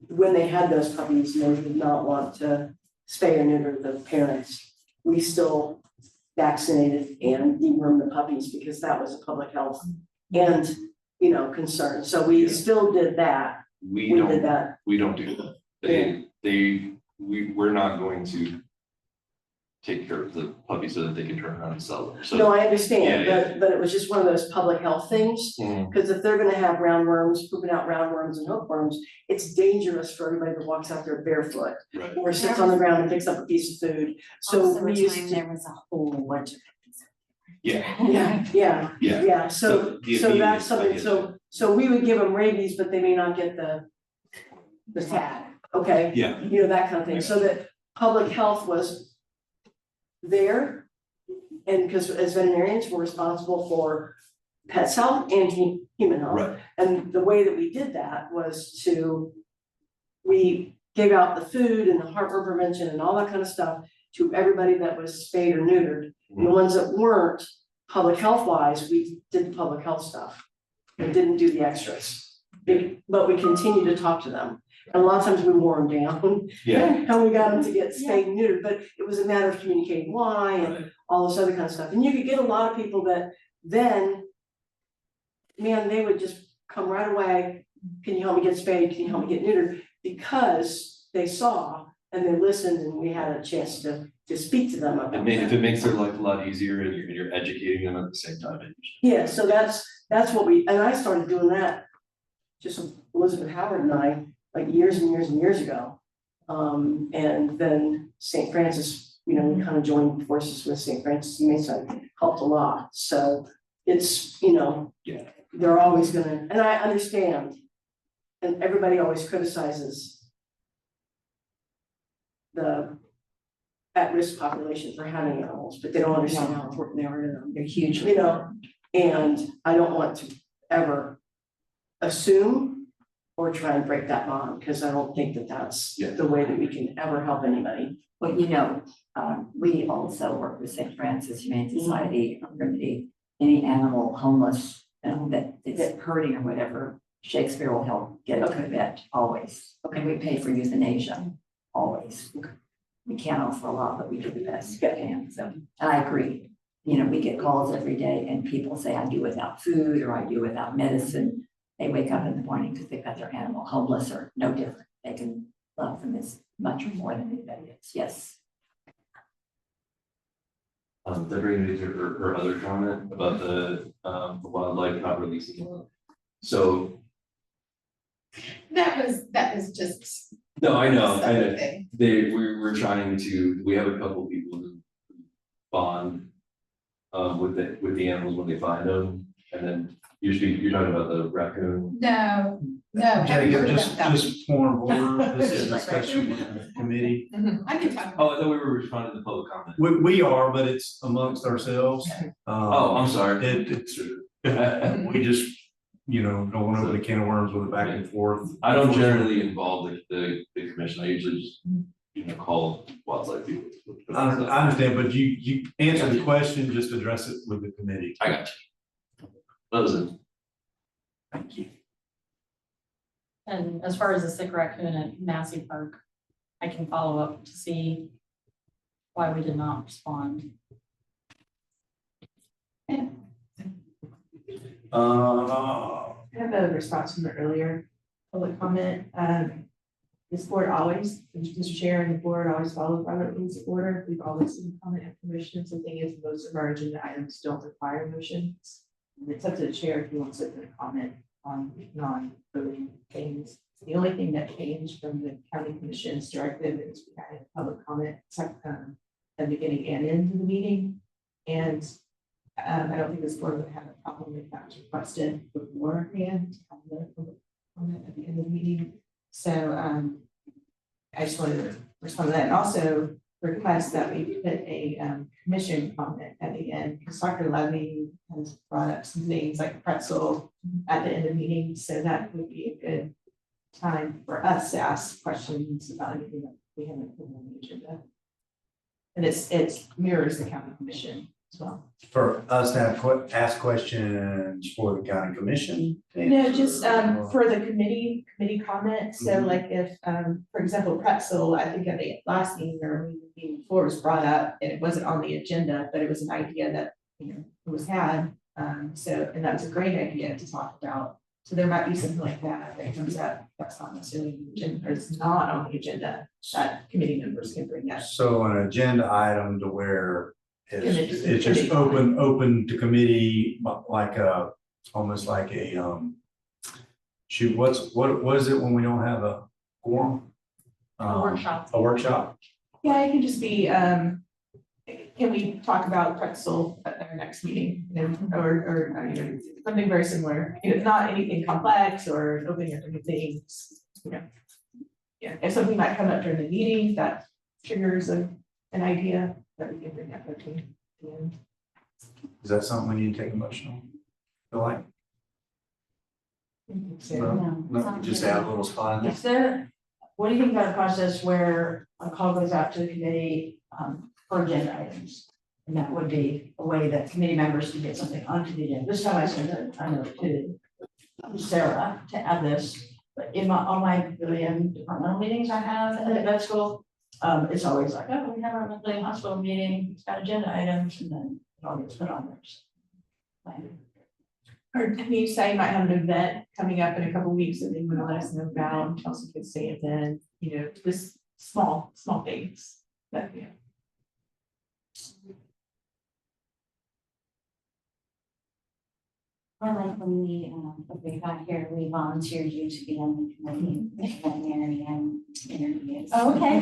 when they had those puppies, and they did not want to spay or neuter the parents, we still vaccinated and dewormed the puppies because that was a public health and, concern. So we still did that. We We don't. did that. We don't do that. We're not going to take care of the puppies so that they can turn around and sell them. So, No, I understand, Yeah, but it was just one of those public health things. Mhm. Because if they're gonna have roundworms, pooping out roundworms and hookworms, it's dangerous for everybody that walks out there barefoot right. or sits on the ground and picks up a piece of food. So Also, we the used time to, there was a whole bunch of. yeah, Yeah. yeah, so the that's immediate- I something, get so we would give them rabies, but they may not get the tag, okay? Yeah, That kind of thing, so that public health was there. And because as veterinarians, we're responsible for pet's health and human health. right. And the way that we did that was we gave out the food and the heartworm prevention and all that kind of stuff to everybody that was spayed or neutered. And the ones that weren't, public health wise, we did the public health stuff. We didn't do the extras. But we continued to talk to them. And a lot of times we wore them down. Yeah. And we got them to get spayed and neutered, but it was a matter of communicating why and Right. all this other kind of stuff. And you could get a lot of people that then, man, they would just come right away. Can you help me get spayed? Can you help me get neutered? Because they saw and they listened and we had a chance to speak to them about If that. it makes their life a lot easier and you're educating them at the same time. Yeah, so that's what and I started doing that just with Elizabeth Howard and I, like years and years and years ago. And then St. Francis, we kind of joined forces with St. Francis, so helped a lot. So it's, Yeah. they're always gonna, and I understand. And everybody always criticizes the at-risk population for having animals, but they don't understand how important they are to them. They're hugely. And I don't want to ever assume or try and break that bond, because I don't think that that's Yeah. the way that we can ever help anybody. Well, we also work with St. Francis Humane Society on remedy any animal homeless, that is hurting or whatever. Shakespeare will help get it to the vet, always. And we pay for euthanasia, always. we can't offer a lot, but we do the best we can. So, and I agree. You know, we get calls every day and people say, I do without food or I do without medicine. They wake up in the morning because they've got their animal homeless or no different. They can love them as much or more than anybody else. Yes. Deborah, her other comment about the wildlife not releasing. So. That was just. No, I know, something. we're trying to, we have a couple people who bond with the animals when they find them, and then you're talking about the raccoon. No, Jacob, haven't heard just, about that. just point of order, this is a discussion with the committee. I can talk. Oh, I thought we were responding to public comment. We are, but it's amongst ourselves. Oh, I'm sorry. We just, you know, don't want to open a can of worms with a back and forth. I don't generally involve the commission, I usually just, you know, call wildlife people. I understand, but you answer the question, just address it with the committee. I got you. That was it. Thank you. And as far as the sick raccoon at Massey Park, I can follow up to see why we did not respond. Uh, I have a response from the earlier public comment. This board always, Mr. Chair and the board always follow Robert rules of order. We've always seen comment and permissions. The thing is, most of our agenda items don't require motions. And it's up to the chair if he wants to put a comment on non-voting things. The only thing that changed from the county commission's directive is we had a public comment at the beginning and end of the meeting. And I don't think this board would have a problem if that was requested beforehand, to have the public comment at the end of the meeting. So I just wanted to respond to that, and also request that we put a commission comment at the end, because Dr. Levy has brought up some things like pretzel at the end of the meeting, so that would be a good time for us to ask questions about anything that we haven't put on the agenda. And it mirrors the county commission as well. for us to have ask questions for the county commission? No, just for the committee comment. So like if, for example, pretzel, I think at the last meeting or meeting before was brought up and it wasn't on the agenda, but it was an idea that, you know, it was had. So, and that was a great idea to talk about. So there might be something like that that comes up, that's not necessarily on the agenda, or it's not on the agenda, that committee members can bring that. So an agenda item to where Committee- it's just committee. open to committee, like a, almost like a, shoot, what is it when we don't have a quorum? A workshop. A workshop? Yeah, it can just be, can we talk about pretzel at our next meeting, you know, or, you know, something very similar, you know, not anything complex or opening up new things, you know. Yeah, if something might come up during the meeting that triggers an idea that we can bring up at the end. Is that something we need to take a motion on? Feel like? So, No, just add a little spot in there. Is there, what do you think about a process where a call goes out to the committee for agenda items? And that would be a way that committee members can get something onto the agenda. This time I sent it, I know to Sarah to add this, but in all my billion departmental meetings I have at the vet school, it's always like, oh, we have our monthly hospital meeting, it's got agenda items, and then it all gets put on there. Or can you say you might have an event coming up in a couple weeks that they want to let us know about, and Chelsea could say it then, you know, just small things that, yeah. Or like when we got here, we volunteered you to be on the committee, like Mary and interviews. Oh, okay.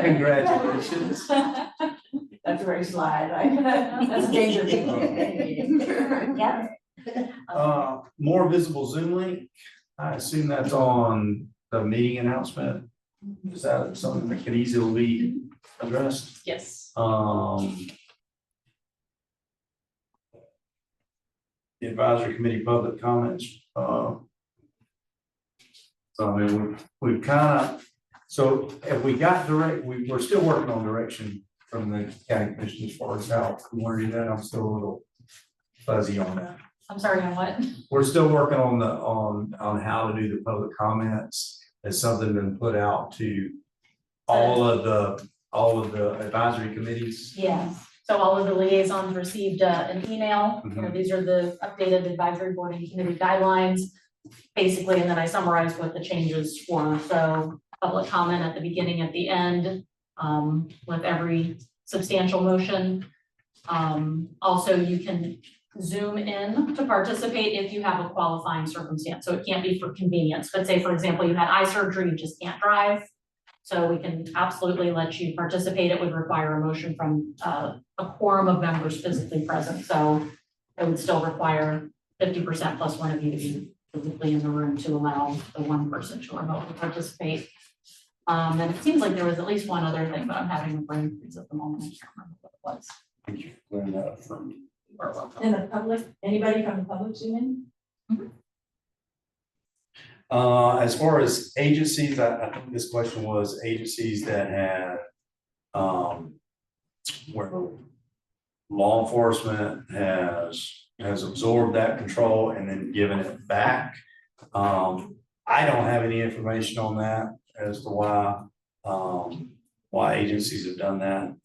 Congratulations. That's a very slide, right? That's a danger. Yeah. More visible Zoom link, I assume that's on the meeting announcement. Is that something that could easily be addressed? Yes. The advisory committee public comments, so I mean, we've kind of, so if we got we're still working on direction from the county commission as far as how we want to do that. I'm still a little fuzzy on that. I'm sorry, on what? We're still working on on how to do the public comments. It's something been put out to all of the all of the advisory committees? Yes, so all of the liaisons received an email, you know, these are the updated advisory board and committee guidelines. Basically, and then I summarized what the changes were, so public comment at the beginning, at the end, with every substantial motion. Also, you can Zoom in to participate if you have a qualifying circumstance, so it can't be for convenience, but say, for example, you had eye surgery, you just can't drive. So we can absolutely let you participate. It would require a motion from a quorum of members physically present. So it would still require 50% plus one of you to be physically in the room to allow the one person to remotely participate. And it seems like there was at least one other thing, but I'm having a brain freeze at the moment. I can't remember what it was. Thank you for clearing that up for me. Or what. In the public, anybody from the public zoom in? As far as agencies, I think this question was agencies that had, where law enforcement has absorbed that control and then given it back. I don't have any information on that as to why agencies have done that.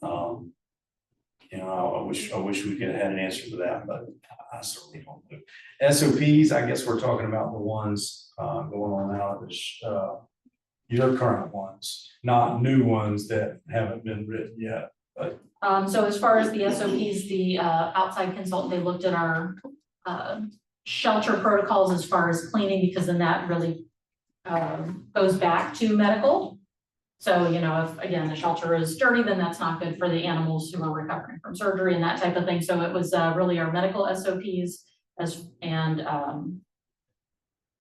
You know, I wish we could have had an answer to that, but I certainly don't know. SOPs, I guess we're talking about the ones going on now, your current ones, not new ones that haven't been written yet, but. So as far as the SOPs, the outside consultant, they looked at our shelter protocols as far as cleaning, because then that really goes back to medical. So, you know, if again, the shelter is dirty, then that's not good for the animals who are recovering from surgery and that type of thing. So it was really our medical SOPs and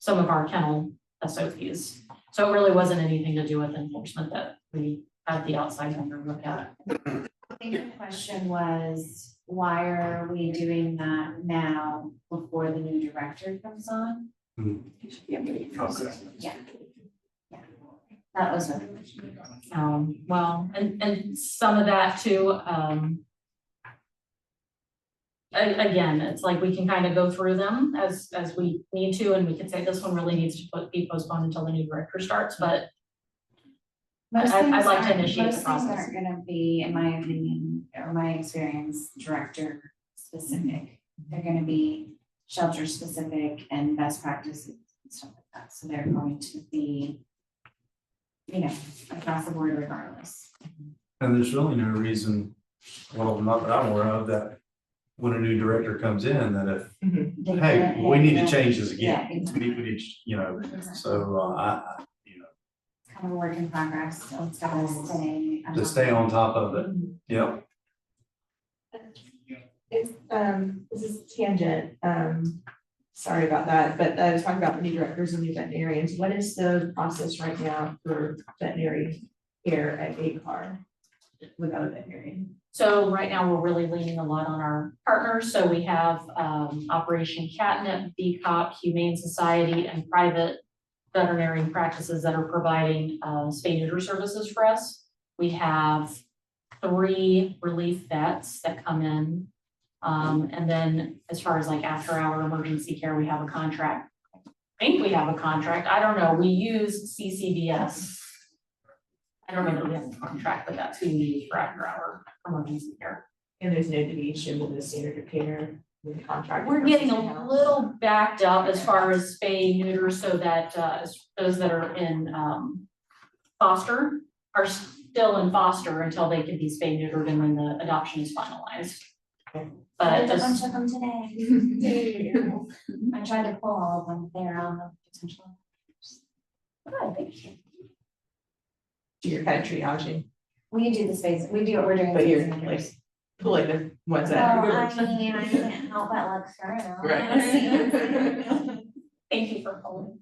some of our kennel SOPs. So it really wasn't anything to do with enforcement that we had the outside vendor look at. I think the question was, why are we doing that now before the new director comes on? Okay. Yeah. That was what. Well, and some of that too, again, it's like we can kind of go through them as we need to, and we could say this one really needs to be postponed until the new director starts, but I'd like to initiate the process. Most things aren't gonna be, in my opinion, or my experience, director specific. They're gonna be shelter specific and best practices and stuff like that. So they're going to be, you know, across the board regardless. And there's really no reason, well, not that I'm aware of, that when a new director comes in, that if, hey, we need to change this again. Yeah, exactly. We need, you know, so you know, Kind of a work in progress, so it's gotta stay. to stay on top of it. Yep. It's, this is tangent, sorry about that, but I was talking about the new directors and new veterinarians. What is the process right now for veterinary care at ACAR without a veterinarian? So right now, we're really leaning a lot on our partners. So we have Operation Catnip, BCOP, Humane Society, and private veterinary practices that are providing spay neuter services for us. We have 3 relief vets that come in. And then as far as like after hour emergency care, we have a contract. I think we have a contract. I don't know. We use CCBS. I don't know that we have a contract, but that's who we use for after hour emergency care. And there's no deviation with the standard of care with the contract? We're getting a little backed up as far as spay neuter, so that those that are in foster are still in foster until they can be spay neutered and when the adoption is finalized. But There's a bunch just, of them today. I tried to pull all of them, they're on the potential. Oh, thank you. You're kind of triaging, We do the space, we do what we're doing. but you're space like numbers. pulling the ones that Well, are I mean, I can't help but look through them. Right. thank you for calling.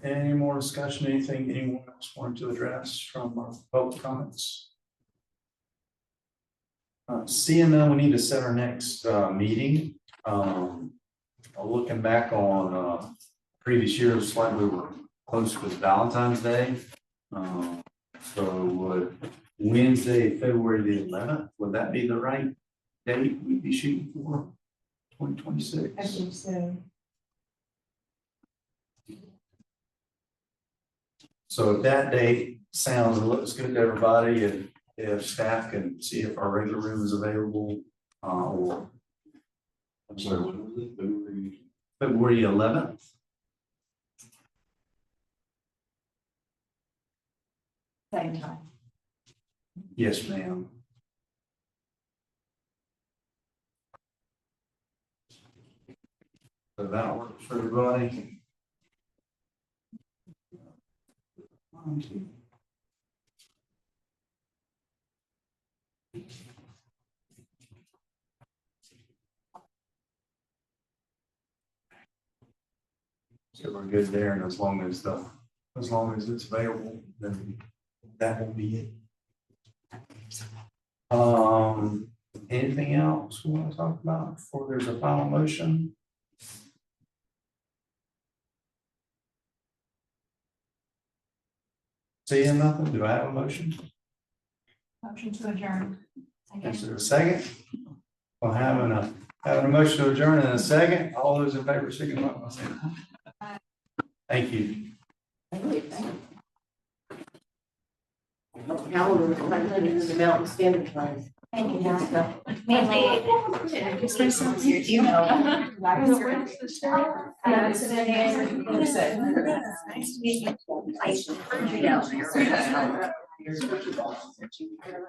Any more discussion, anything anyone else wanted to address from our public comments? CML, we need to set our next meeting. Looking back on previous years, like we were close with Valentine's Day. So would Wednesday, February the 11th, would that be the right date we'd be shooting for? 2026? I think so. So if that date sounds and looks good to everybody, and if staff can see if our regular room is available, or I'm sorry, what was it? February 11th. Same time. Yes, ma'am. So that works for everybody. So we're good there, and as long as it's available, then that will be it. Anything else we want to talk about before there's a final motion? Seeing nothing, do I have a motion? Motion to adjourn. Is there a second? Well, having a motion to adjourn in a second, all those in favor, signify by saying aye. Thank you. Calendar was presented in the Mountain Standard Time. Thank you, Jessica. Mainly. You know. Nice to meet you. I heard you know.